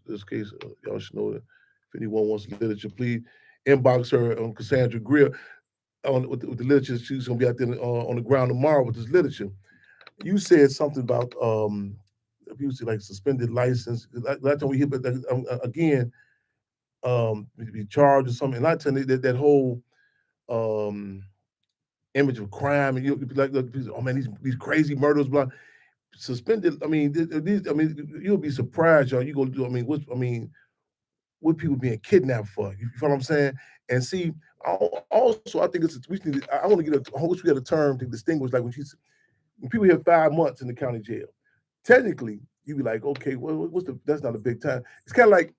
this case. Y'all should know that. If anyone wants literature, please inbox her on Cassandra Greer with the literature. She's gonna be out there on the ground tomorrow with this literature. You said something about people say like suspended license. Last time we hear, but again, be charged or something. And I tell you that whole image of crime, and you'll be like, oh man, these crazy murders, blah. Suspended. You'll be surprised, y'all. You go do. What people being kidnapped for? You feel what I'm saying? And see, also, I think I want to get I wish we had a term to distinguish. Like when people have 5 months in the county jail, technically, you be like, okay, well, that's not a big time. It's kind of like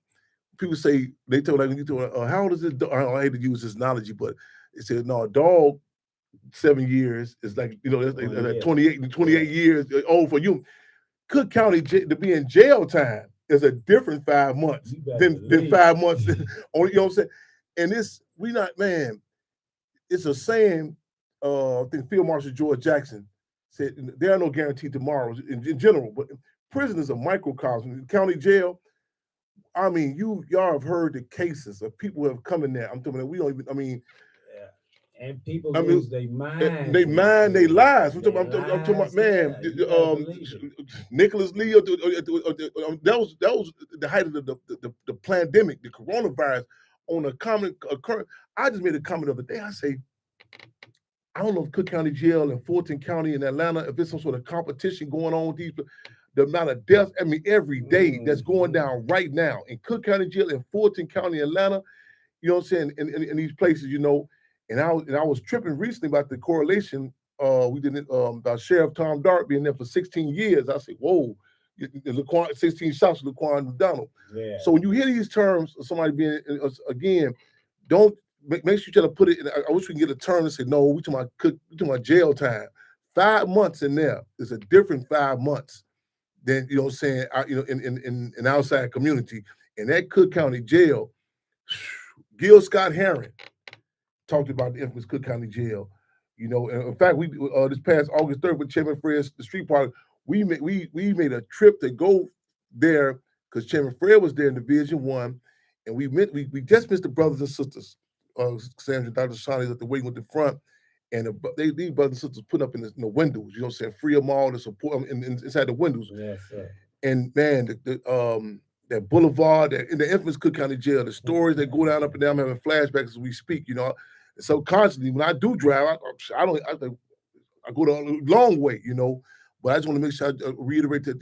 people say they tell when you tell how old is this dog? I hate to use this analogy, but they said no, a dog 7 years is like that's like 28 years old for you. Cook County to be in jail time is a different 5 months than 5 months. You know what I'm saying? And it's a saying. I think Field Marshal George Jackson said there are no guaranteed tomorrows in general, but prison is a microcosm. County jail. Y'all have heard the cases of people who have come in there. I'm talking about we don't even. And people lose their mind. They mind their lives. I'm talking about, man. Nicholas Lee. That was the height of the pandemic, the coronavirus. On a common occurrence, I just made a comment the other day. I say, I don't know if Cook County Jail and Fulton County in Atlanta, if there's some sort of competition going on with these, the amount of deaths, every day that's going down right now in Cook County Jail and Fulton County, Atlanta, you know what I'm saying, in these places, And I was tripping recently about the correlation. We did it about Sheriff Tom Dart being there for 16 years. I said, whoa, 16 shots to Laquan McDonald. Yeah. So when you hear these terms of somebody being, again, don't make sure you try to put it in. I wish we can get a term and say, no, we talking about jail time. 5 months in there is a different 5 months than, you know what I'm saying, in an outside community. And that Cook County Jail, Gil Scott Heron talked about the infamous Cook County Jail. You know, and in fact, we this past August 3rd with Chairman Fred's the Street Park, we made a trip to go there because Chairman Fred was there in Division 1, and we just missed the brothers and sisters. Sandra and Dr. Shawnee's at the waiting with the front, and these brothers and sisters put up in the windows, you know what I'm saying, free them all to support them inside the windows. Yes, sir. And man, that boulevard, in the infamous Cook County Jail, the stories that go down up and down, I'm having flashbacks as we speak, you know. And so constantly, when I do drive, I go the long way, you know. But I just want to make sure I reiterate that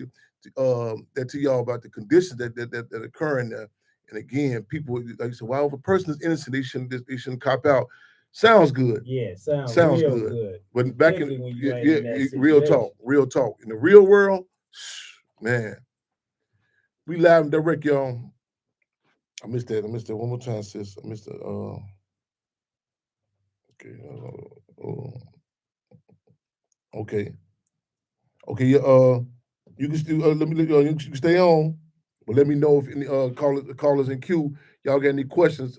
to y'all about the conditions that occur in there. And again, people, like you said, well, if a person is innocent, they shouldn't cop out. Sounds good. Yeah, sounds real good. But back in Particularly when you ain't in that real talk. In the real world, man, we live and direct, y'all. I missed that one more time, sis. I missed that. Okay. You can still you can stay on, but let me know if any callers in queue, y'all got any questions.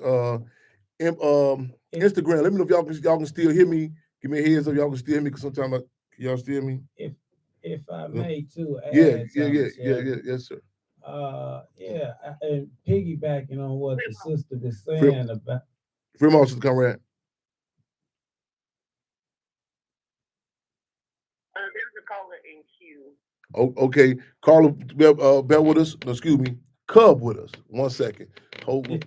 Instagram, let me know if y'all can still hear me. Give me a heads up, y'all can still hear me, because sometimes y'all still hear me. If I may too. Yeah, yes, sir. And piggybacking on what the sister was saying about Fremont, Sister Conrad. There's a caller in queue. Oh, okay. Carla Bell with us. No, excuse me. Cub with us. 1 second. Hold on.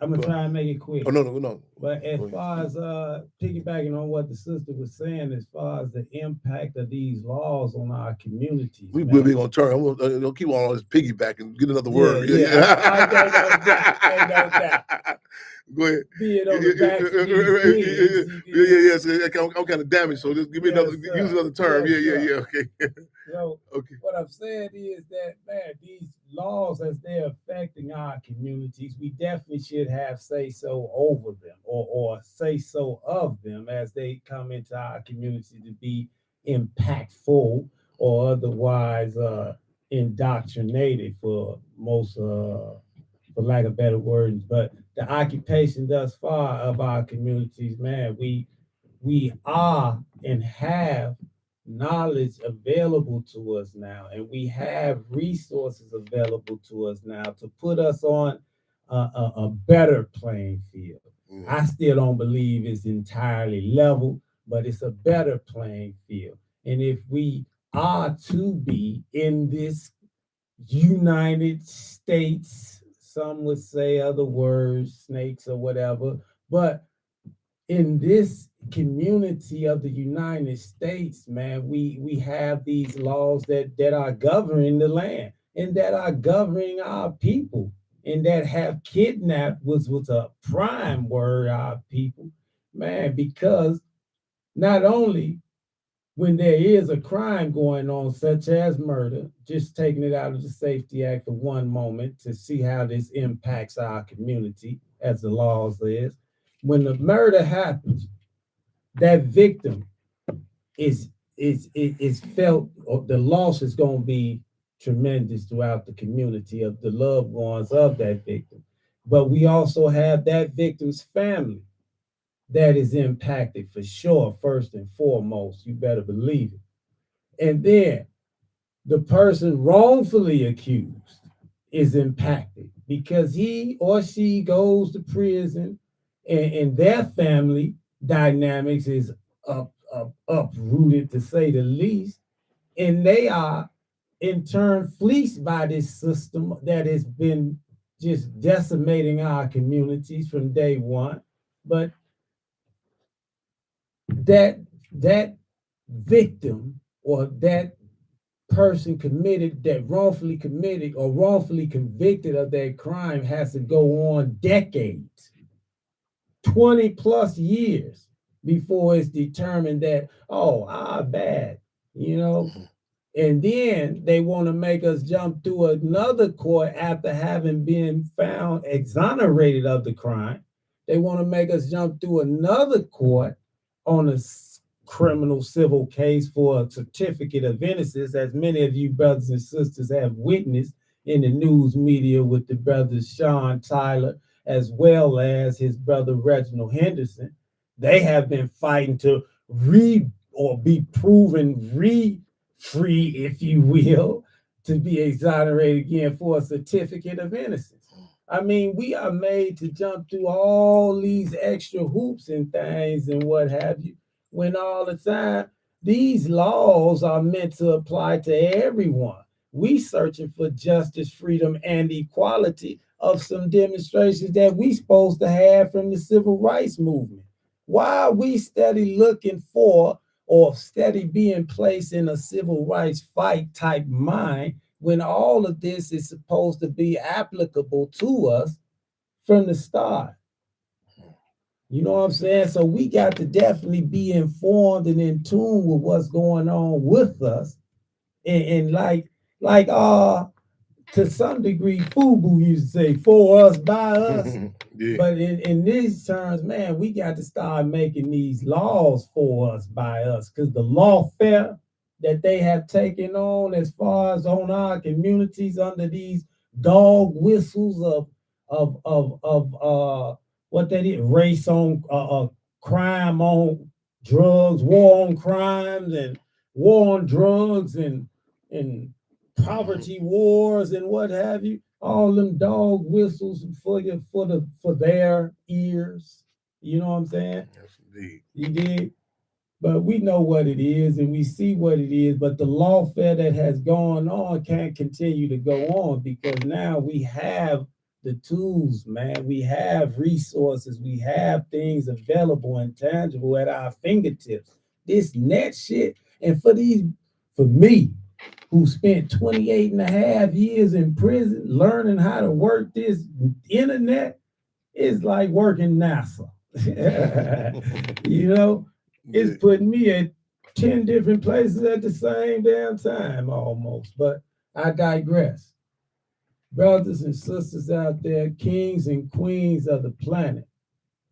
I'm gonna try and make it quick. Oh, no. But as far as piggybacking on what the sister was saying, as far as the impact of these laws on our communities, we will be gonna turn. I'm gonna keep on all this piggybacking. Get another word. I ain't no doubt. Go ahead. Be it on the back. I'm kind of damaged, so just give me use another term. Okay. So okay. What I'm saying is that, man, these laws, as they're affecting our communities, we definitely should have say-so over them, or say-so of them as they come into our community to be impactful or otherwise indoctrinated, for most, for lack of better words. But the occupation thus far of our communities, man, we are and have knowledge available to us now, and we have resources available to us now to put us on a better playing field. I still don't believe it's entirely level, but it's a better playing field. And if we are to be in this United States, some would say other words, snakes or whatever, but in this community of the United States, man, we have these laws that are governing the land and that are governing our people, and that have kidnapped was a prime word, our people, man, because not only when there is a crime going on, such as murder, just taking it out of the Safety Act for one moment to see how this impacts our community, as the laws is. When the murder happens, that victim is felt, or the loss is going to be tremendous throughout the community of the loved ones of that victim. But we also have that victim's family that is impacted for sure, first and foremost. You better believe it. And then the person wrongfully accused is impacted because he or she goes to prison, and their family dynamics is uprooted, to say the least, and they are in turn fleeced by this system that has been just decimating our communities from day one. But that victim, or that person that wrongfully committed or wrongfully convicted of that crime, has to go on decades, 20 plus years before it's determined that, oh, bad, you know. And then they want to make us jump through another court after having been found exonerated of the crime. They want to make us jump through another court on a criminal civil case for a certificate of innocence, as many of you brothers and sisters have witnessed in the news media with the brothers Sean Tyler, as well as his brother Reginald Henderson. They have been fighting to be proven free, if you will, to be exonerated again for a certificate of innocence. I mean, we are made to jump through all these extra hoops and things and what have you, when all the time these laws are meant to apply to everyone. We searching for justice, freedom, and equality of some demonstrations that we supposed to have from the civil rights movement. Why are we steady looking for or steady being placed in a civil rights fight type mind when all of this is supposed to be applicable to us from the start? You know what I'm saying? So we got to definitely be informed and in tune with what's going on with us. And to some degree, FUBU used to say, for us, by us. Yeah. But in these terms, man, we got to start making these laws for us, by us, because the lawfare that they have taken on as far as on our communities under these dog whistles of what they did, race on crime on drugs, war on crimes, and war on drugs, and poverty wars and what have you. All them dog whistles for their ears. You know what I'm saying? Yes, indeed. You did. But we know what it is and we see what it is. But the lawfare that has gone on can't continue to go on, because now we have the tools, man. We have resources. We have things available and tangible at our fingertips. This net shit. And for me, who spent 28 and a half years in prison learning how to work this internet, is like working NASA. You know, it's putting me at 10 different places at the same damn time almost. But I digress. Brothers and sisters out there, kings and queens of the planet,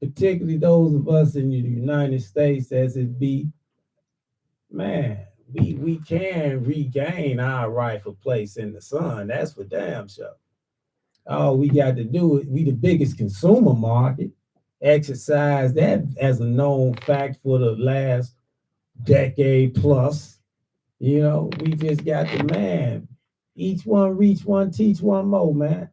particularly those of us in the United States as it be, man, we can regain our rightful place in the sun. That's for damn sure. All we got to do is, we the biggest consumer market, exercise that as a known fact for the last decade plus. You know, we just got to, man, each one reach one, teach one more, man.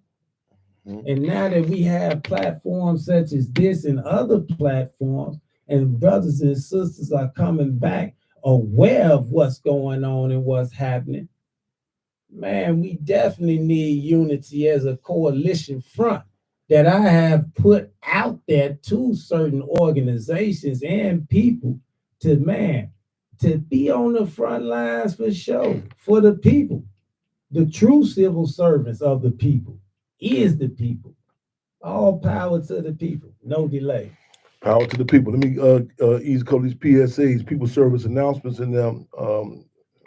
And now that we have platforms such as this and other platforms, and brothers and sisters are coming back aware of what's going on and what's happening, man, we definitely need unity as a coalition front that I have put out there to certain organizations and people to, man, to be on the front lines for sure, for the people. The true civil servants of the people is the people. All power to the people, no delay. Power to the people. Let me ease a couple of these PSAs, people service announcements in them.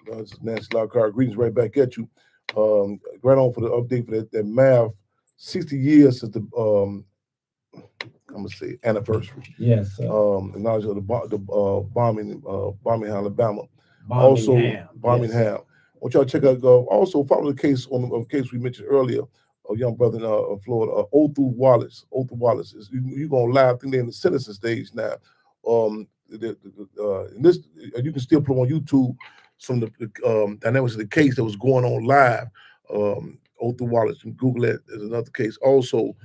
This is Nancy Lockhart. Greetings right back at you. Right on for the update for that math. 60 years since the I'm gonna say anniversary. Yes, sir. The knowledge of the bombing, Alabama. Birmingham. Yes. I want y'all to check out. Also follow the case on the case we mentioned earlier. A young brother in Florida, Othu Wallace. Othu Wallace is you gonna live. I think they're in the sentencing stage now. This you can still put on YouTube some of the dynamics of the case that was going on live. Othu Wallace, and Google that. There's another case also.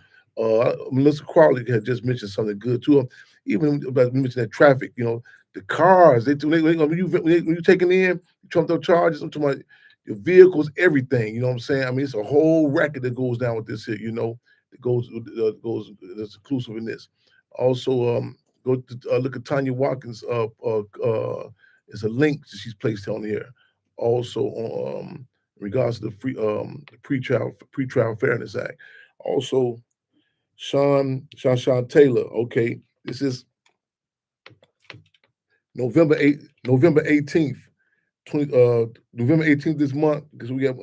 Melissa Crowley had just mentioned something good too. Even about mentioning that traffic, you know, the cars. When you taking in trumped up charges, I'm talking about your vehicles, everything. You know what I'm saying? I mean, it's a whole racket that goes down with this here. You know, it goes that's inclusive in this. Also, go to look at Tanya Watkins. It's a link that she's placed on here. Also, in regards to the pre-trial Fairness Act. Also, Sean Taylor. Okay, this is November 18th, November 18th this month, because we have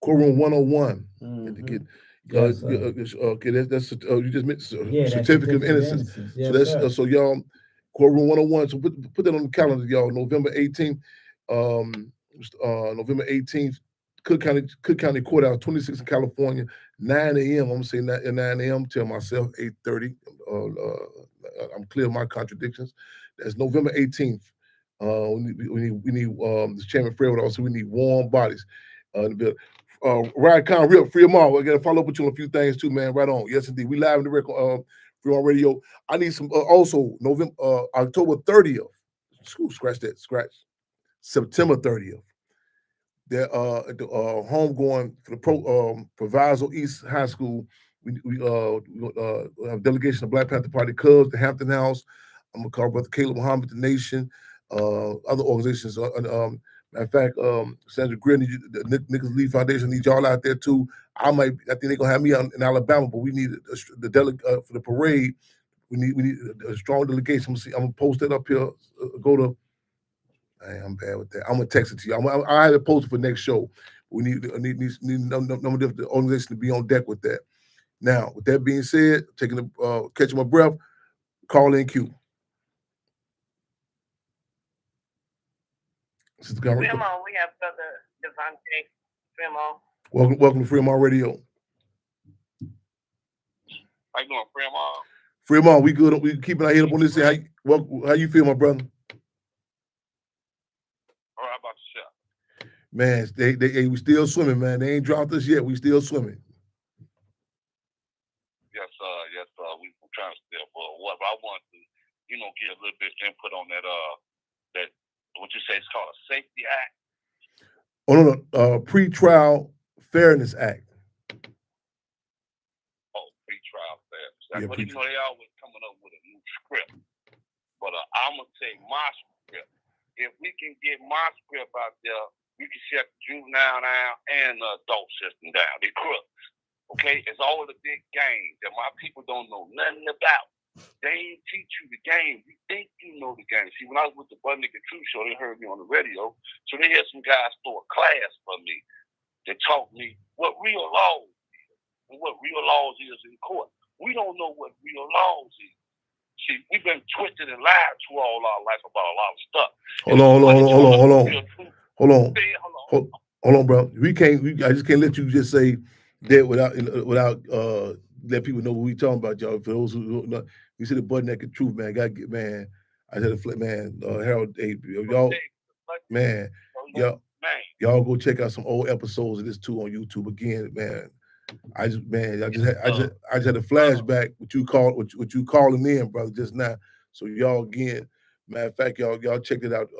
courtroom 101. And to get Yes, sir. okay, that's you just mentioned Yeah, that's certificate of innocence. So Yes, that's sir. so y'all courtroom 101. So put that on the calendar, y'all. November 18th, November 18th, Cook County Courthouse, 26 in California, 9 a.m. I'm gonna say 9 a.m. Tell myself 8:30. I'm clear of my contradictions. That's November 18th. We need this Chairman Fred would also we need warm bodies. Ryan Con, real free them all. I gotta follow up with you on a few things too, man. Right on. Yes, indeed. We live in the record Free on Radio. I need some also November October 30th. Scratch that, scratch. September 30th. They're at the homegoing for the Proviso East High School. We have a delegation of Black Panther Party Cubs, the Hampton House. I'm gonna call Brother Caleb Muhammad, the Nation, other organizations. Matter of fact, Sandra Greer, the Nicholas Lee Foundation needs y'all out there too. I think they're gonna have me in Alabama, but we need the delegate for the parade. We need a strong delegation. I'm gonna post that up here. Go to. I'm bad with that. I'm gonna text it to you. I have it posted for next show. We need number of the organization to be on deck with that. Now, with that being said, catching my breath, call in Q. Fremont, we have Brother Devontae Fremont. Welcome to Fremont Radio. How you doing, Fremont? Fremont, we good. We keeping our head up on this. How you feel, my brother? All right, about yourself? Man, we still swimming, man. They ain't dropped us yet. We still swimming. Yes, we were trying to stay above water. But I want to, get a little bit of input on that what you say it's called a Safety Act. Oh no, Pre-Trial Fairness Act. Oh, Pre-Trial Fairness Act. Yeah, But they always coming up with a new script. But I'm gonna take my script. If we can get my script out there, we can shut the juvenile down and the adult system down. They crooks. Okay? It's all the big games that my people don't know nothing about. They ain't teach you the game. You think you know the game. See, when I was with the Bud Nigga Truth Show, they heard me on the radio. So they had some guys throw a class for me. They taught me what real laws is and what real laws is in court. We don't know what real laws is. See, we've been twisted and lied to all our life about a lot of stuff. Hold on, bro. I just can't let you just say that without let people know what we talking about, y'all. For those who don't know, you see the Butt Naked Truth, man. Gotta get, man. I said, man, Harold, y'all, man, y'all go check out some old episodes of this too on YouTube again, man. I just had a flashback what you calling in, brother, just now. So y'all again, matter of fact, y'all check it out.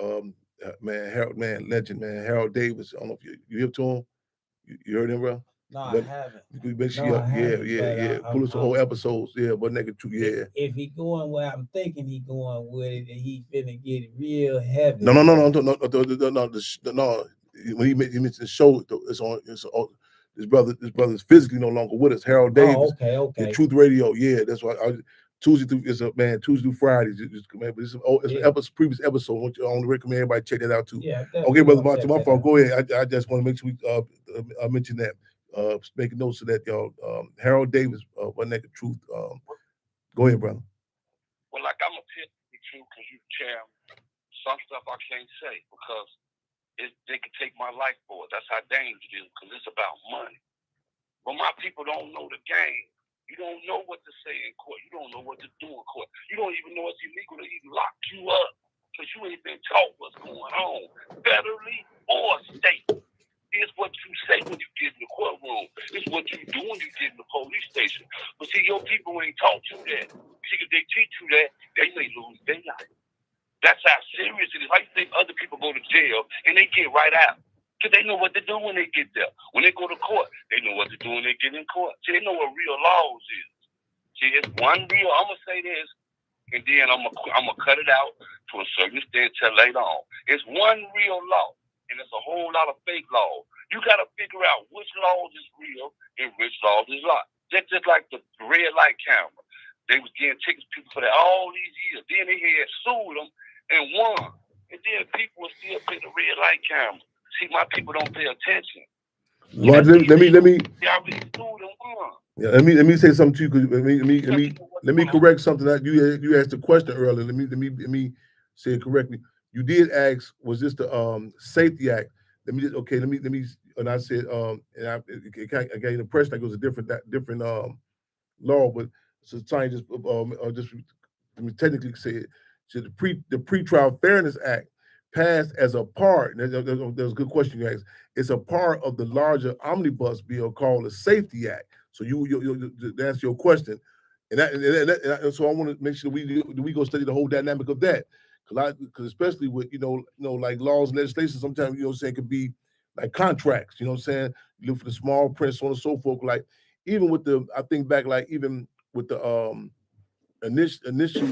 Man, Harold, man, legend, man, Harold Davis. I don't know if you hip to him. You heard him, bro? No, I haven't. You make sure pull us some old episodes. Yeah, but nigga, yeah. If he going where I'm thinking he going with it, and he finna get real heavy. No. When he mentioned the show, it's on. This brother's physically no longer with us. Harold Davis. Oh, okay. Truth Radio. Yeah, that's why. Tuesday through Fridays. But it's previous episode. I want to recommend everybody check that out too. Yeah. Okay, Brother Monty, my fault. Go ahead. I just want to make sure I mention that. Making notes of that, y'all. Harold Davis, One Naked Truth. Go ahead, brother. Well, like I'm gonna tell you because you chair some stuff I can't say because they could take my life for it. That's how dangerous it is because it's about money. But my people don't know the game. You don't know what to say in court. You don't know what to do in court. You don't even know it's illegal to even lock you up because you ain't been taught what's going on federally or state. It's what you say when you get in the courtroom. It's what you do when you get in the police station. But see, your people ain't taught you that. See, if they teach you that, they may lose their life. That's how serious it is. How you think other people go to jail and they get right out? Because they know what to do when they get there. When they go to court, they know what to do when they get in court. See, they know what real laws is. See, it's one real, I'm going to say this, and then I'm gonna cut it out to a certain extent till later on. It's one real law. And it's a whole lot of fake laws. You got to figure out which laws is real and which laws is not. Just like the red light camera. They was getting tickets people for that all these years. Then they had sued them and won. And then people will still pay the red light camera. See, my people don't pay attention. Well, let me. Y'all be sued and won. Yeah, let me say something to you. Cause let me correct something that you asked a question earlier. Let me say it correctly. You did ask, was this the Safety Act? Let me. And I said, and I got the impression like it was a different law, but so trying just let me technically say it. So the Pretrial Fairness Act passed as a part. There's a good question you asked. It's a part of the larger omnibus bill called the Safety Act. So you to answer your question, and so I want to make sure we go study the whole dynamic of that, because especially with like laws and legislation, sometimes what I'm saying could be like contracts. You know what I'm saying? You look for the small print, so on and so forth. Like even with I think back like even with the initial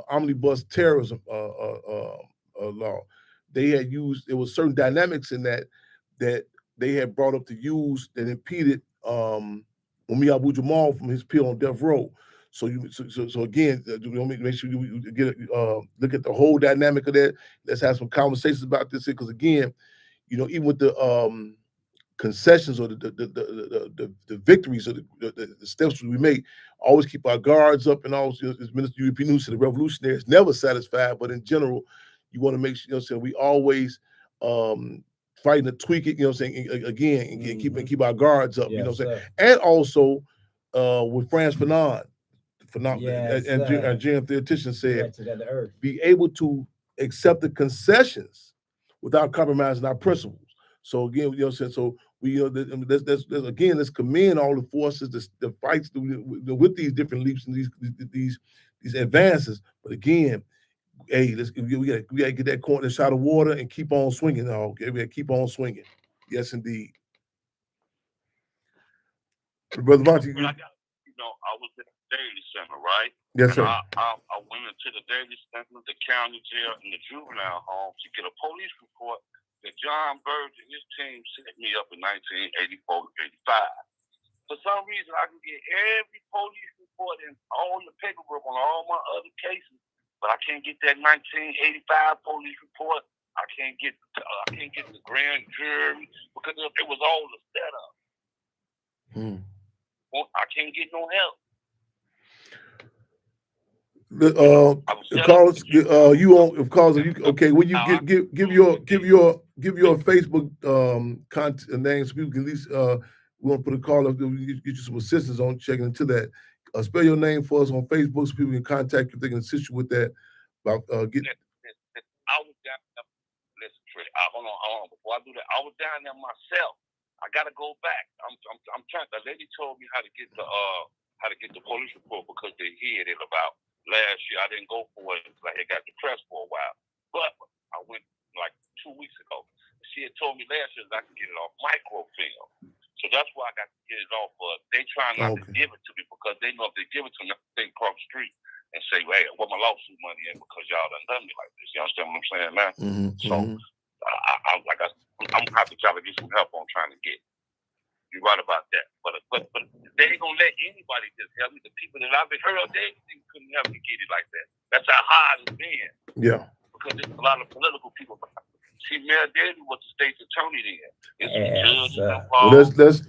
omnibus terrorism law, they had used, there was certain dynamics in that they had brought up to use that impeded Mumia Abu Jamal from his appeal on death row. So again, make sure you get look at the whole dynamic of that. Let's have some conversations about this, because again, even with the concessions or the victories or the steps we make, always keep our guards up, and always, as Minister European News said, the revolutionary is never satisfied, but in general, you want to make sure, we always fighting to tweak it, again, and keep our guards up, and also with Frantz Fanon, and Jim Theoretician said, be able to accept the concessions without compromising our principles. So again, so we, let's commend all the forces, the fights with these different leaps and these advances. But again, hey, we gotta get that corn in a shot of water and keep on swinging. Okay, we gotta keep on swinging. Yes, indeed. Brother Monty, I was at the Daily Center, right? Yes, sir. I went into the Daily Center, the county jail, and the juvenile home to get a police report that John Burge and his team set me up in 1984 to 85. For some reason, I can get every police report and all the paperwork on all my other cases, but I can't get that 1985 police report. I can't get the grand jury, because it was all the setup. I can't get no help. Carlos, you on? Of course, okay. Will you give your Facebook name so people can at least we want to put a call up. Get you some assistance on checking into that. Spell your name for us on Facebook so people can contact you if they can assist you with that. About getting. I was down there. Listen, Trey. Hold on. Before I do that, I was down there myself. I gotta go back. I'm trying. The lady told me how to get the police report, because they hid it about last year. I didn't go for it until I had got depressed for a while. But I went like 2 weeks ago. She had told me last year that I could get it off microfilm. So that's why I got to get it off. But they trying not to give it to me, because they know if they give it to me, they cross the street and say, "Hey, where my lawsuit money at? Because y'all done me like this." You understand what I'm saying, man? So I'm gonna have to try to get some help on trying to get it. You're right about that. But they ain't gonna let anybody just help me. The people that I've been heard, they couldn't help me get it like that. That's how hard it's been. Yeah. Because there's a lot of political people. See, Mayor Daley was the state's attorney there. It's judges involved. Well,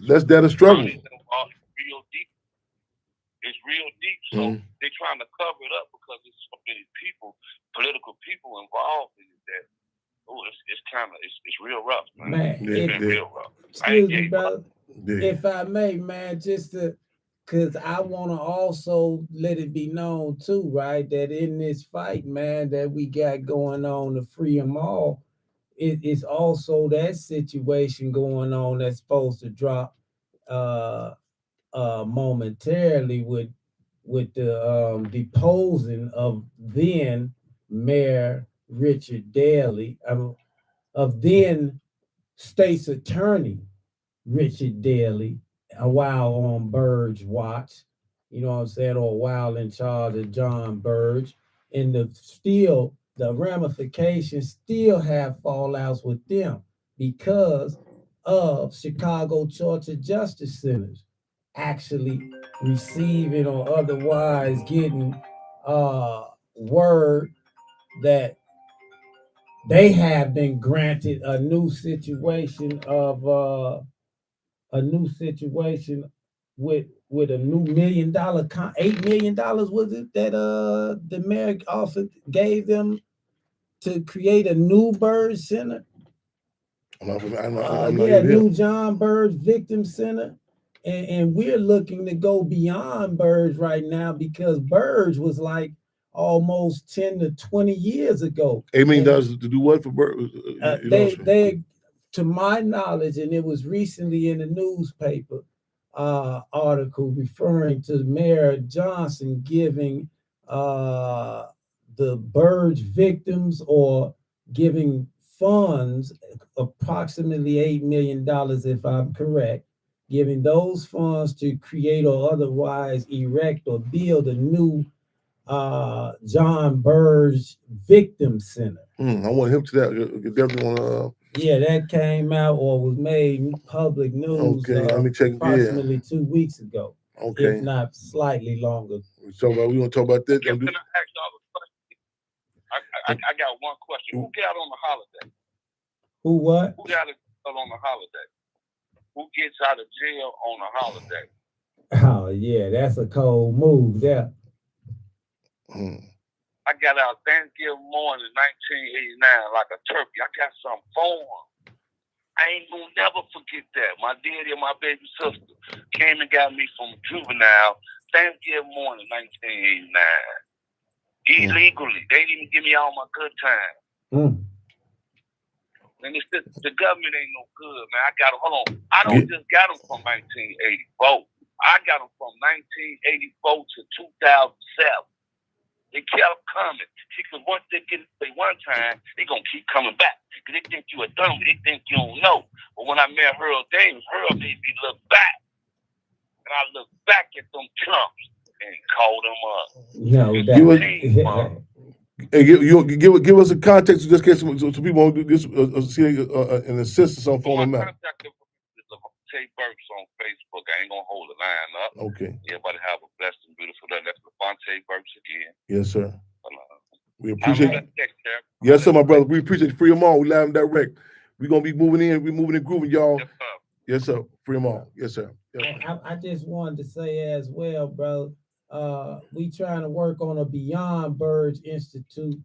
that's that a struggle. It's real deep. It's real deep. So they're trying to cover it up because there's so many people, political people involved in it that. Oh, it's real rough, man. It's real rough. Excuse me, brother. If I may, man, because I want to also let it be known too, right, that in this fight, man, that we got going on to free them all, it's also that situation going on that's supposed to drop momentarily with the deposing of then Mayor Richard Daley, of then State's Attorney Richard Daley, a while on Burge watch, you know what I'm saying, or a while in charge of John Burge, and the ramifications still have fallouts with them because of Chicago Torture Justice Centers actually receiving or otherwise getting word that they have been granted a new situation of with a new $1 million $8 million was it that the mayor offered gave them to create a new Bird Center? I'm not Yeah, even here. new John Bird Victim Center. And we're looking to go beyond Birds right now because Birds was like almost 10 to 20 years ago. $8 million And, to do what for Bird? they to my knowledge, and it was recently in the newspaper article referring to Mayor Johnson giving the Birds victims or giving funds approximately $8 million, if I'm correct, giving those funds to create or otherwise erect or build a new John Burge Victim Center. I want him to that. You definitely want to. Yeah, that came out or was made public news. Okay, let me check. Approximately 2 weeks ago. Okay, if not slightly longer. So we gonna talk about that. Can I ask y'all a question? I got one question. Who got on the holiday? Who what? Who got on the holiday? Who gets out of jail on a holiday? Oh yeah, that's a cold move there. I got out Thanksgiving morning 1989 like a turkey. I got some form. I ain't gonna never forget that. My daddy and my baby sister came and got me from juvenile Thanksgiving morning 1989. Illegally. They didn't even give me all my good time. And it's just, the government ain't no good, man. I got them. Hold on. I don't just got them from 1984. I got them from 1984 to 2007. They kept coming. Because once they get it one time, they going to keep coming back. Because they think you a dummy. They think you don't know. But when I met Harold Davis, Harold made me look back. And I looked back at them chumps and called them up. No, Hey, give us a context just in case so people won't do this see and assist us on phone my contact is Tay Burks on Facebook. I ain't gonna hold the line up. Okay. Everybody have a blessed and beautiful day. That's Levante Burks again. Yes, sir. We appreciate it. Yes, yes, sir, my brother. We appreciate it. Free them all. We live and direct. We're gonna be moving in. We're moving and grooving, y'all. Yes, sir. Yes, sir. Free them all. Yes, sir. Yes. I just wanted to say as well, bro. We trying to work on a Beyond Birds Institute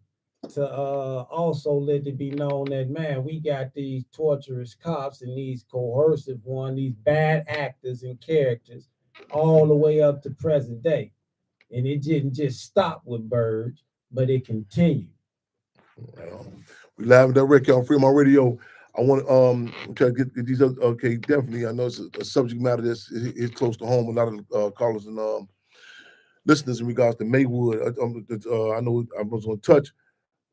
to also let it be known that, man, we got these torturous cops and these coercive ones, these bad actors and characters all the way up to present day. And it didn't just stop with Birds, but it continued. We live and direct, y'all. Free My Radio. I want to try to get these other, okay, definitely. I know it's a subject matter that's is close to home. A lot of callers and listeners in regards to Maywood. I know I was going to touch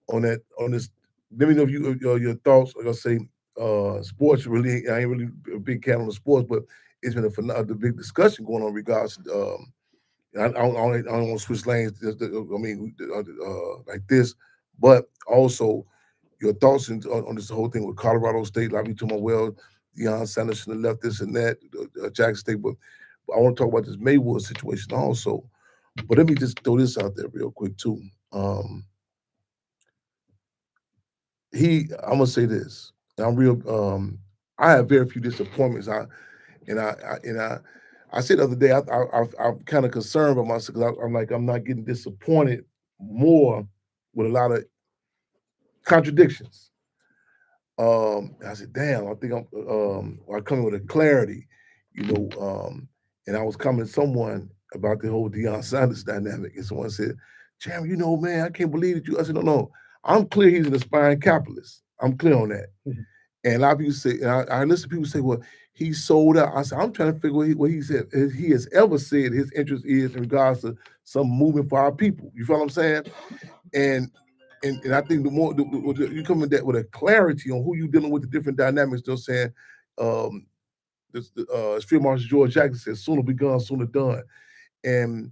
on that, on this. Let me know if you your thoughts. Like I say, sports really. I ain't really a big cat on the sports, but it's been a big discussion going on in regards to. I don't want to switch lanes. I mean, like this, but also your thoughts on this whole thing with Colorado State. Like you talking about, well, Deion Sanders should have left this and that, Jackson State, but I want to talk about this Maywood situation also. But let me just throw this out there real quick too. I'm gonna say this. I'm real. I have very few disappointments. I said the other day, I'm kind of concerned about myself because I'm like, I'm not getting disappointed more with a lot of contradictions. I said, damn, I think I come with a clarity, and I was coming to someone about the whole Deion Sanders dynamic, and someone said, Jeremy, man, I can't believe that you. I said, no, I'm clear he's an aspiring capitalist. I'm clear on that. Mm-hmm. And a lot of people say, and I listen to people say, well, he sold out. I said, I'm trying to figure what he said. He has ever said his interest is in regards to some movement for our people. You feel what I'm saying? And I think the more you come in that with a clarity on who you're dealing with, the different dynamics. They're saying, as Field Marshal George Jackson said, sooner begun, sooner done. And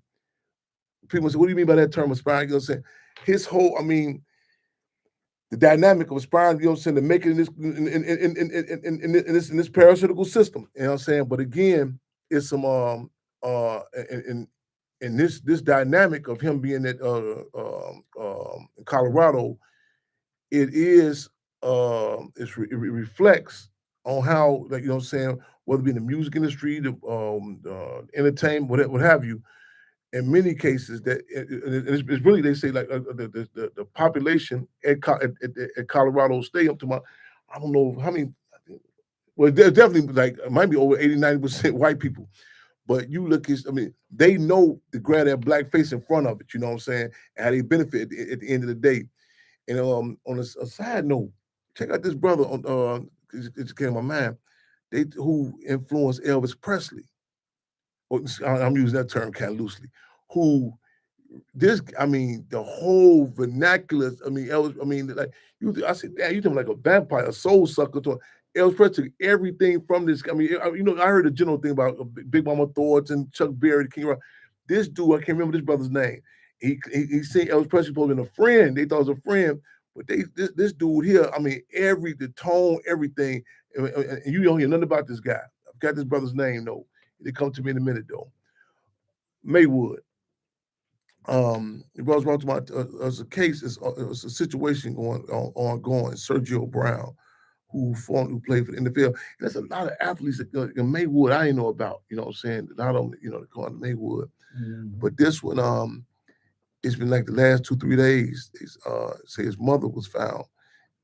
people say, what do you mean by that term, aspiring? You know what I'm saying? His whole, the dynamic of aspiring, to make it in this parasitical system. You know what I'm saying? But again, it's some and and this dynamic of him being at in Colorado, it reflects on how, like, you know what I'm saying, whether it be in the music industry, the entertainment, what have you. In many cases, that it's really, they say, like, the population at Colorado State up to I don't know how many. Well, there's definitely, like, it might be over 80-90% white people. But you look at, I mean, they know to grab that black face in front of it, you know what I'm saying, and how they benefit at the end of the day. And on a side note, check out this brother on it just came to my mind. Who influenced Elvis Presley. I'm using that term kind of loosely. Who I mean, the whole vernacular. I mean, Elvis. I mean, like, I said, damn, you talking like a vampire, a soul sucker. Elvis Presley took everything from this. I mean, you know, I heard a general thing about Big Mama Thornton, Chuck Berry, King Rock. This dude, I can't remember this brother's name. He said Elvis Presley supposed to be a friend. They thought it was a friend, but this dude here. I mean, the tone, everything. And you don't hear nothing about this guy. I've got this brother's name though. They come to me in a minute though. Maywood. It was brought to my as a case. It's a situation ongoing. Sergio Brown, who played for the NFL. And there's a lot of athletes in Maywood I didn't know about. You know what I'm saying? Not only, you know, they call it Maywood, but this one, it's been like the last 2-3 days. Say his mother was found,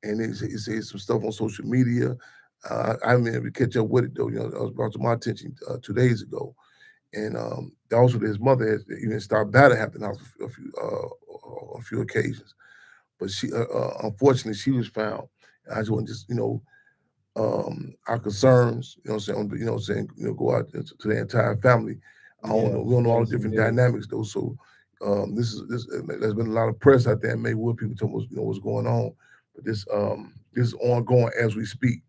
and he said some stuff on social media. I haven't been able to catch up with it though. You know, that was brought to my attention 2 days ago. And also his mother has even stopped by to Hampton House a few occasions, but she unfortunately she was found. And I just want to just, you know, our concerns, you know what I'm saying, you know what I'm saying, you know, go out to the entire family. I don't know, we don't know all the different dynamics though. So there's been a lot of press out there in Maywood, people telling us, you know, what's going on, but this is ongoing as we speak.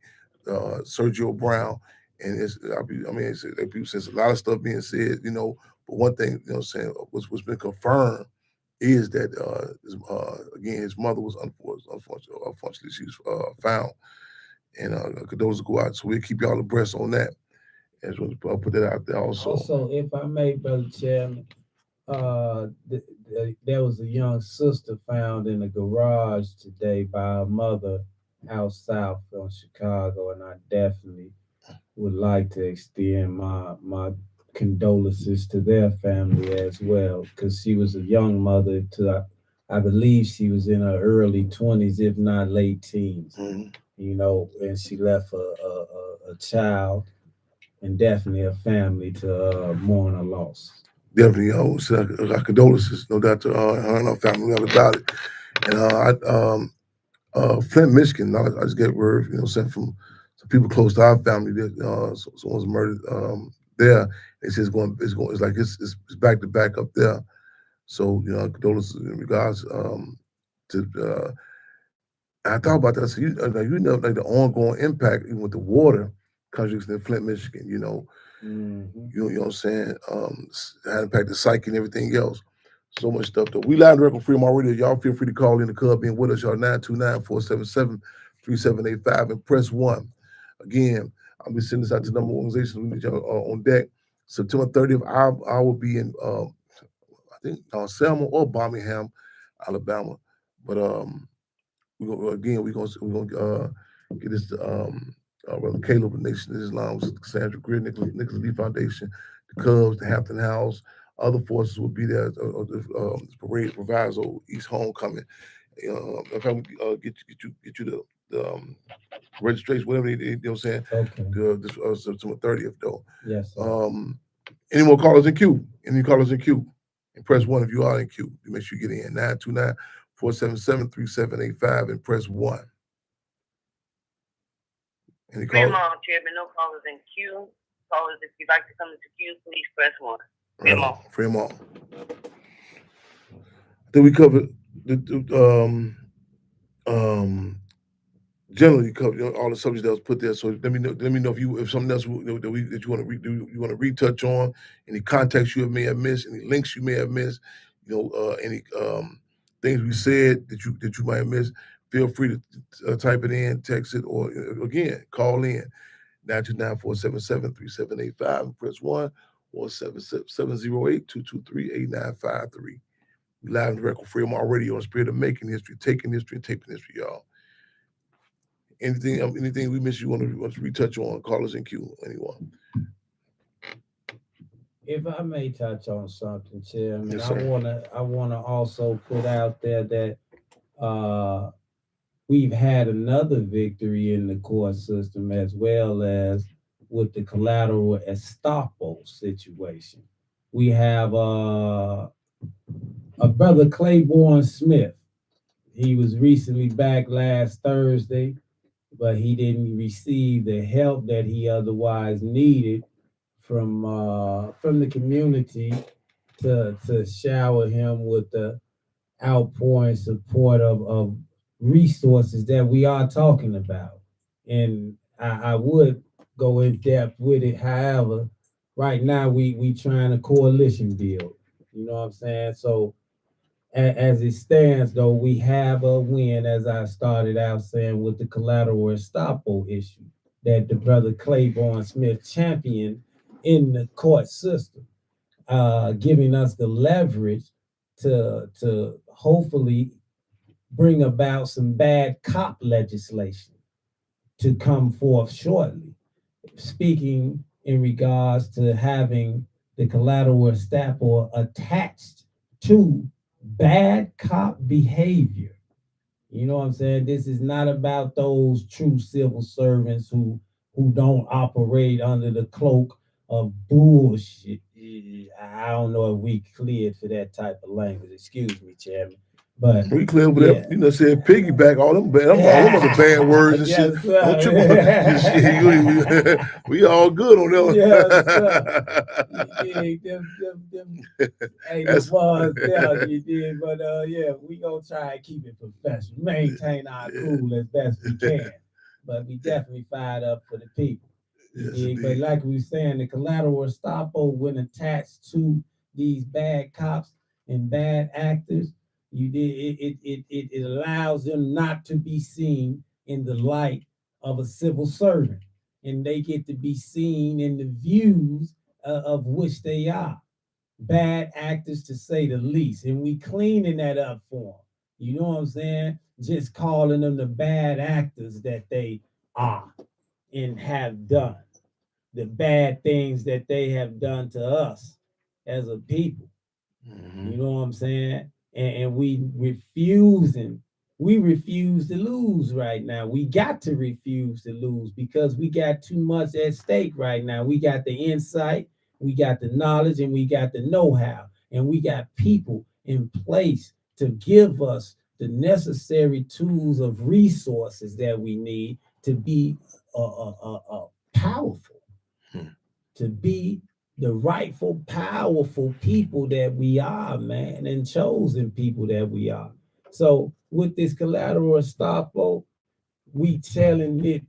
Sergio Brown. And people says a lot of stuff being said, you know, but one thing, you know what I'm saying, what's been confirmed is that, again, his mother was unfortunately, she was found. And condolences go out. So we'll keep y'all abreast on that. And just want to put that out there also. Also, if I may, Brother Chairman, there was a young sister found in a garage today by her mother out south from Chicago, and I definitely would like to extend my condolences to their family as well, because she was a young mother to, I believe she was in her early 20s, if not late teens. You know, and she left a child and definitely a family to mourn a loss. Definitely, our condolences, no doubt, to her and her family, all about it. And Flint, Michigan, I just get word, you know, sent from some people close to our family that someone's murdered there. It's back to back up there. So, you know, condolences in regards to. I thought about that. So you know, like the ongoing impact, even with the water countries in Flint, Michigan. You know, you know what I'm saying. Had impacted psyche and everything else. So much stuff though. We live direct on Freedom Radio. Y'all feel free to call in the club, being with us. Y'all 929-477-3785 and press 1. Again, I'll be sending this out to number of organizations. We need y'all on deck. September 30th, I will be in I think Selma or Birmingham, Alabama. But we're gonna get this Brother Caleb of Nation of Islam, Cassandra Greer, Nicholas Lee Foundation, the Cubs, the Hampton House. Other forces will be there. The parade proviso, East Homecoming. If I get you the registration, whatever you know what I'm saying. Okay. This September 30th though. Yes. Sir. Any more callers in queue? Any callers in queue? And press 1 if you are in queue. You make sure you get in 929-477-3785 and press 1. Any callers? Chairman, no callers in queue. Callers, if you'd like to come into queue, please press 1. Fremont. I think we covered generally covered all the subjects that was put there. So let me know if something else that you want to retouch on, any contacts you may have missed, any links you may have missed, you know, any things we said that you might have missed. Feel free to type it in, text it, or again call in 929-477-3785 and press 1. or 708-223-8953. We live and direct on Fremont Radio on Spirit of Making History, Taking History, and Taping History, y'all. Anything we missed you want to retouch on, Carlos and Q, anyone? If I may touch on something, Chairman, Yes, I sir. wanna also put out there that we've had another victory in the court system, as well as with the collateral estoppel situation. We have a brother, Claiborne Smith. He was recently back last Thursday, but he didn't receive the help that he otherwise needed from the community to shower him with the outpouring support of resources that we are talking about. And I would go in depth with it. However, right now we trying a coalition build. You know what I'm saying? So as it stands, though, we have a win, as I started out saying, with the collateral estoppel issue that the brother Claiborne Smith championed in the court system, giving us the leverage to hopefully bring about some bad cop legislation to come forth shortly. Speaking in regards to having the collateral estoppel attached to bad cop behavior. You know what I'm saying? This is not about those true civil servants who don't operate under the cloak of bullshit. I don't know if we cleared for that type of language. Excuse me, Chairman. But We clear with yeah. that, said piggyback, all them other bad words and Yes, shit. sir. Don't trip on we all good on that one. Yes, sir. You dig? Them ain't the That's- ones there, you dig? But yeah, we gonna try and keep it professional, maintain our cool as best we can. But we definitely fired up for the people. You Yes, dig? But indeed. like we were saying, the collateral estoppel, when attached to these bad cops and bad actors, it allows them not to be seen in the light of a civil servant, and they get to be seen in the views of which they are bad actors, to say the least. And we cleaning that up for them. You know what I'm saying? Just calling them the bad actors that they are and have done, the bad things that they have done to us as a people. You know what I'm saying? And we refuse to lose right now. We got to refuse to lose because we got too much at stake right now. We got the insight, we got the knowledge, and we got the know-how, and we got people in place to give us the necessary tools of resources that we need to be powerful, to be the rightful, powerful people that we are, man, and chosen people that we are. So with this collateral estoppel, we telling the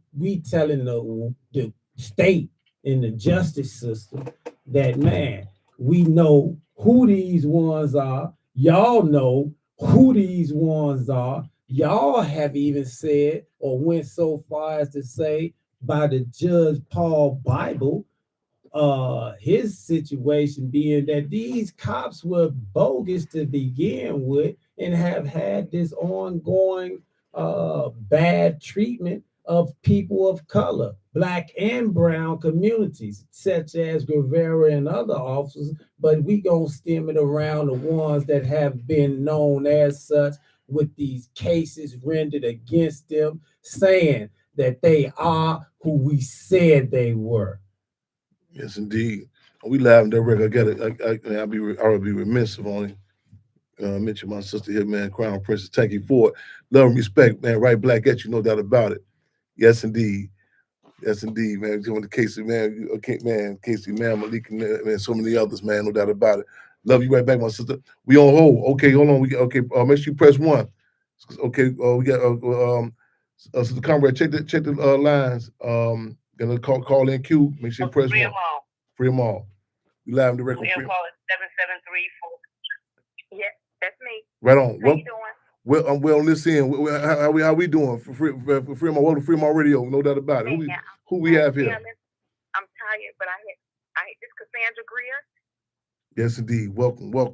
state and the justice system that, man, we know who these ones are. Y'all know who these ones are. Y'all have even said or went so far as to say by the Judge Paul Bible, his situation being that these cops were bogus to begin with and have had this ongoing bad treatment of people of color, black and brown communities, such as Guevara and other officers. But we gonna stem it around the ones that have been known as such, with these cases rendered against them, saying that they are who we said they were. Yes, indeed. We live in that record. I would be remiss if only mention my sister here, man, Crown Princess Tanky Ford. Love and respect, man. Right black at you, no doubt about it. Yes, indeed. Yes, indeed, man. Doing the Casey, man. Okay, man. Casey, man. Malik, man. So many others, man. No doubt about it. Love you right back, my sister. We on hold. Okay, hold on. Make sure you press 1. Okay. We got Sister Comrade. Check the lines. Gonna call in Q. Make sure you press 1. Free them all. We live in the record. Call it 7734. Yeah, that's me. Right on. How you doing? Well, on this end, how we doing for Fremont Radio? No doubt about it. Who we have here? I'm tired, but I right. This is Cassandra Greer. Yes, indeed. Welcome. Okay,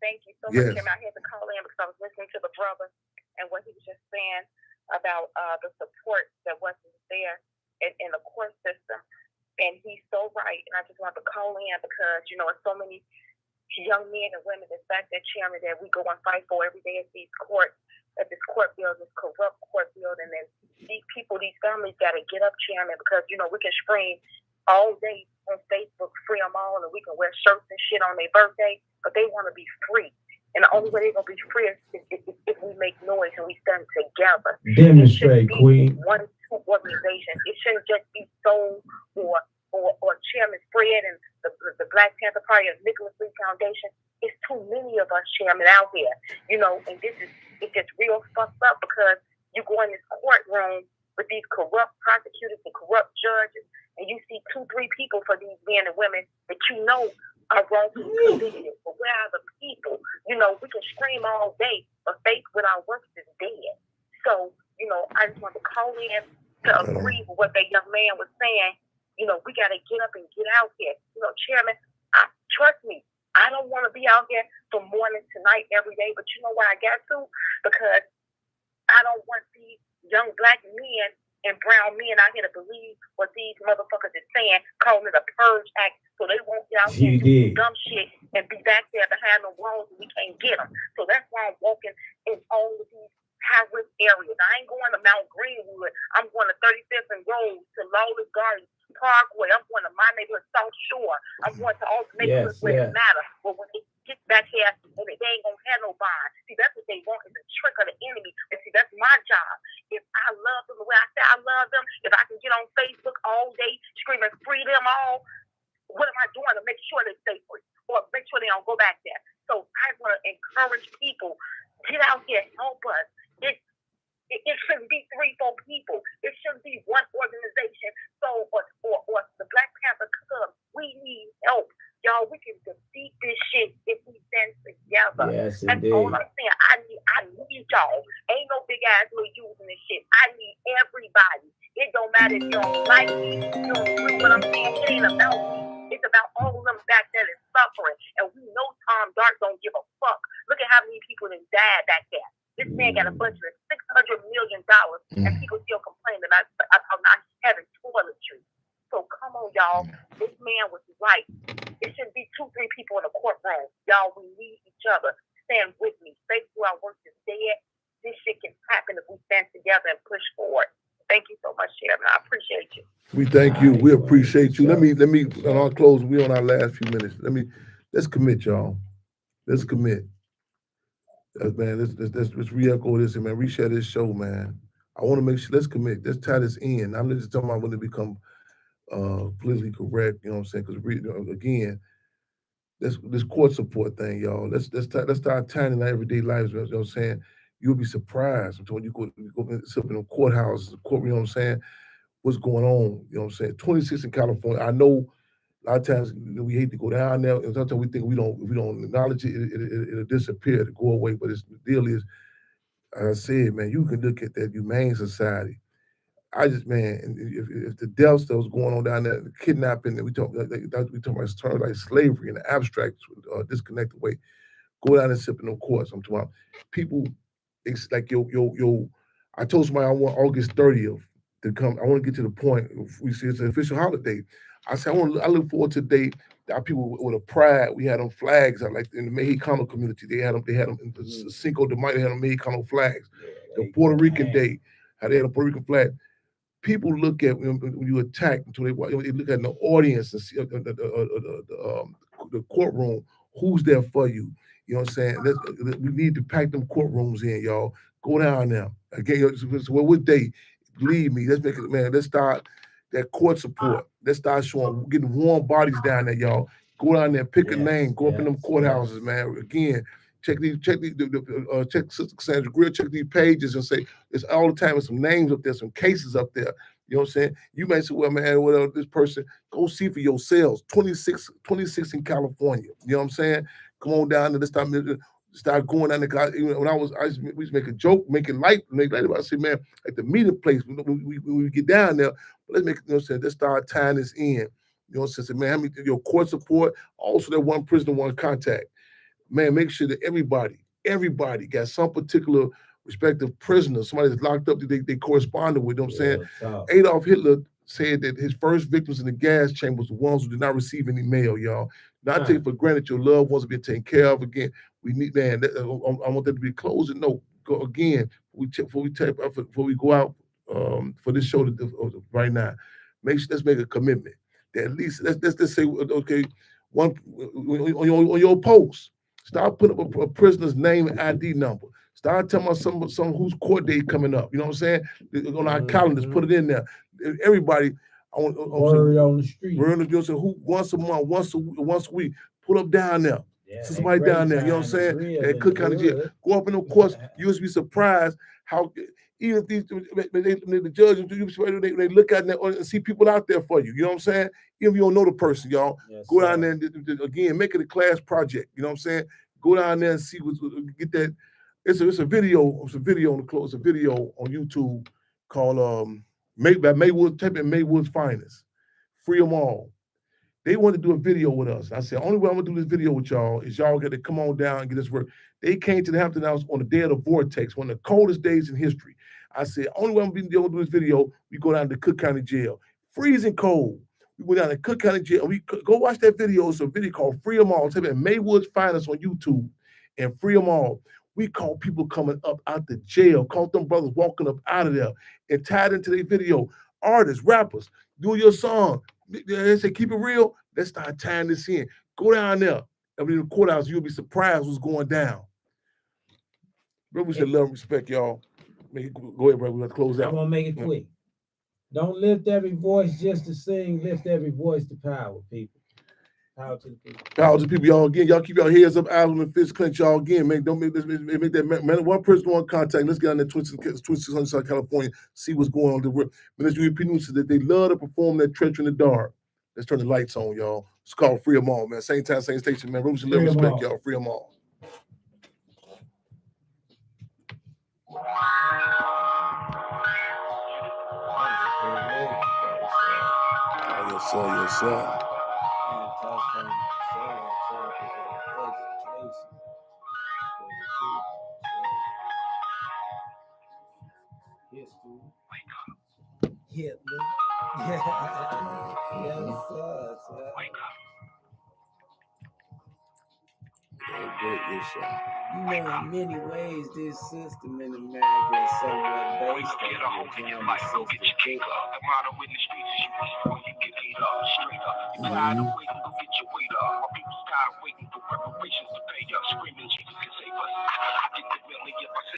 thank you so Yes. much, Chairman. I had to call in because I was listening to the brother and what he was just saying about the support that wasn't there in the court system. And he's so right. And I just wanted to call in because, you know, it's so many young men and women that's back there, Chairman, that we go and fight for every day at these courts, at this court building, this corrupt court building. And these people, these families got to get up, Chairman, because, you know, we can scream all day on Facebook, free them all, and we can wear shirts and shit on their birthday, but they want to be free. And the only way they're going to be free is if we make noise and we stand together. Demonstrate, Queen. One, two organizations. It shouldn't just be Soul or Chairman Fred and the Black Panther Party and Nicholas Lee Foundation. It's too many of us, Chairman, out here. You know, and it's just real fucked up because you go in this courtroom with these corrupt prosecutors and corrupt judges, and you see 2-3 people for these men and women that you know are wrongfully convicted. But where are the people? You know, we can scream all day, but faith without works is dead. So, you know, I just want to call in to agree with what that young man was saying. You know, we got to get up and get out here. You know, Chairman, trust me, I don't want to be out here from morning to night every day, but you know why I got to? Because I don't want these young black men and brown men out here to believe what these motherfuckers is saying, calling it a purge act, so they won't get out here and do dumb shit and be back there behind the walls and we can't get them. So that's why I'm walking in all of these high-risk areas. I ain't going to Mount Greenwood. I'm going to 35th and Rose, to Lawless Gardens, Parkway. I'm going to my neighborhood, South Shore. I'm going to all the neighborhoods where it matters. But when they get back here, and they ain't going to have no bond. See, that's what they want, is a trick of the enemy. And see, that's my job. If I love them the way I say I love them, if I can get on Facebook all day screaming free them all, what am I doing to make sure they stay free? Or make sure they don't go back there? So I want to encourage people, get out here, help us. It shouldn't be 3-4 people. It shouldn't be one organization. So, or the Black Panther Club. We need help. Y'all, we can defeat this shit if we stand together. Yes, that's indeed. all I'm saying. I need y'all. Ain't no big ass little using this shit. I need everybody. It don't matter if you don't like me, you don't agree with what I'm saying. It ain't about me. It's about all of them back there that's suffering. And we know Tom Dark don't give a fuck. Look at how many people that died back there. This man got a budget of $600 million, and people still complaining about not having toiletries. So come on, y'all. This man was right. It shouldn't be 2-3 people in a courtroom. Y'all, we need each other. Stand with me. Faith through our work is dead. This shit can happen if we stand together and push forward. Thank you so much, Chairman. I appreciate you. We thank you. We appreciate you. Let me on our close. We on our last few minutes. Let's commit, y'all. Let's commit. Man, let's re-echo this and man, reshare this show, man. I want to make sure, let's commit. Let's tie this in. I'm just talking about when it become politically correct, you know what I'm saying? Because again, this court support thing, y'all. Let's start tying in our everyday lives, you know what I'm saying? You'll be surprised when you go sit up in the courthouses, the court, you know what I'm saying? What's going on, you know what I'm saying? 26 in California. I know a lot of times we hate to go down there, and sometimes we think if we don't acknowledge it, it'll disappear, to go away. But the deal is, as I said, man, you can look at that humane society. I just, man, if the death stuff was going on down there, the kidnapping, we talk about terms like slavery in the abstract, disconnected way. Go down and sit in no courts. I'm talking about people. It's like I told somebody I want August 30th to come. I want to get to the point. We see it's an official holiday. I said I look forward to the day that people with a pride. We had them flags out, like in the Mexicano community. They had them in the Cinco de Mayo. They had them Mexicano flags. The Puerto Rican Day, how they had a Puerto Rican flag. People look at when you attack until they look at the audience and see the courtroom. Who's there for you? You know what I'm saying? We need to pack them courtrooms in, y'all. Go down there again. So what day? Believe me, let's make it, man. Let's start that court support. Let's start getting warm bodies down there, y'all. Go down there, pick a name, go up in them courthouses, man. Again, check Sister Cassandra Greer, check these pages and say, it's all the time, there's some names up there, some cases up there. You know what I'm saying? You may say, well, man, whatever, this person, go see for yourselves. 26 in California. You know what I'm saying? Come on down there, let's start going down there. We used to make a joke, make it light about it. I say, man, at the meeting place, when we get down there, But let's make, you know what I'm saying, let's start tying this in. You know what I'm saying? Man, how many, your court support, also that one prisoner, one contact. Man, make sure that everybody got some particular respective prisoner, somebody that's locked up that they corresponded with. You know what I'm saying? Talk. Adolf Hitler said that his first victims in the gas chamber was the ones who did not receive any mail, y'all. Not take for granted your loved ones are being taken care of. Again, we need, man, I want that to be closing note. Go again, before we go out for this show right now, let's make a commitment that at least let's say, okay, one on your post, start putting up a prisoner's name and ID number. Start telling us some whose court date coming up. You know what I'm saying? On our calendars, put it in there. Everybody, Word on the street. Word on the street. Who once a month, once a week, put up down there. Yeah, So somebody down there, you know what I'm saying? At Cook County Jail, go up in the courts. You just be surprised how even if the judges they look at it and see people out there for you. You know what I'm saying? Even if you don't know the person, y'all, go down there and again make it a class project. You know what I'm saying? Go down there and see get that. It's a video. It's a video on the close. It's a video on YouTube called Maywood. Type in Maywood's Finest. Free them all. They wanted to do a video with us. I said, only way I'm gonna do this video with y'all is y'all got to come on down and get this work. They came to the Hampton House on the day of the vortex, one of the coldest days in history. I said, only way I'm gonna do this video, we go down to Cook County Jail. Freezing cold. We go down to Cook County Jail. We go watch that video. It's a video called Free Them All. Type in Maywood's Finest on YouTube and Free Them All. We caught people coming up out the jail, caught them brothers walking up out of there and tied into their video. Artists, rappers, do your song. They say, keep it real. Let's start tying this in. Go down there. And in the courthouse, you'll be surprised what's going down. Bro, we said love and respect, y'all. Go ahead, bro. We're going to close out. I'm going to make it quick. Don't lift every voice just to sing. Lift every voice to power, people. Power to the people. Power to the people, y'all. Again, y'all keep your heads up, eyes on the fist clench, y'all. Again, make that man, one person, one contact. Let's get on the 2600 South California, see what's going on. Minister UAP News said that they love to perform that treachery in the dark. Let's turn the lights on, y'all. It's called Free Them All, man. Same time, same station, man. Roots and love, respect, y'all. Free them all. Oh, yes, sir. Yes, sir. Hitler. Yes, sir. You know, in many ways, this system in America is somewhat based on the drama system.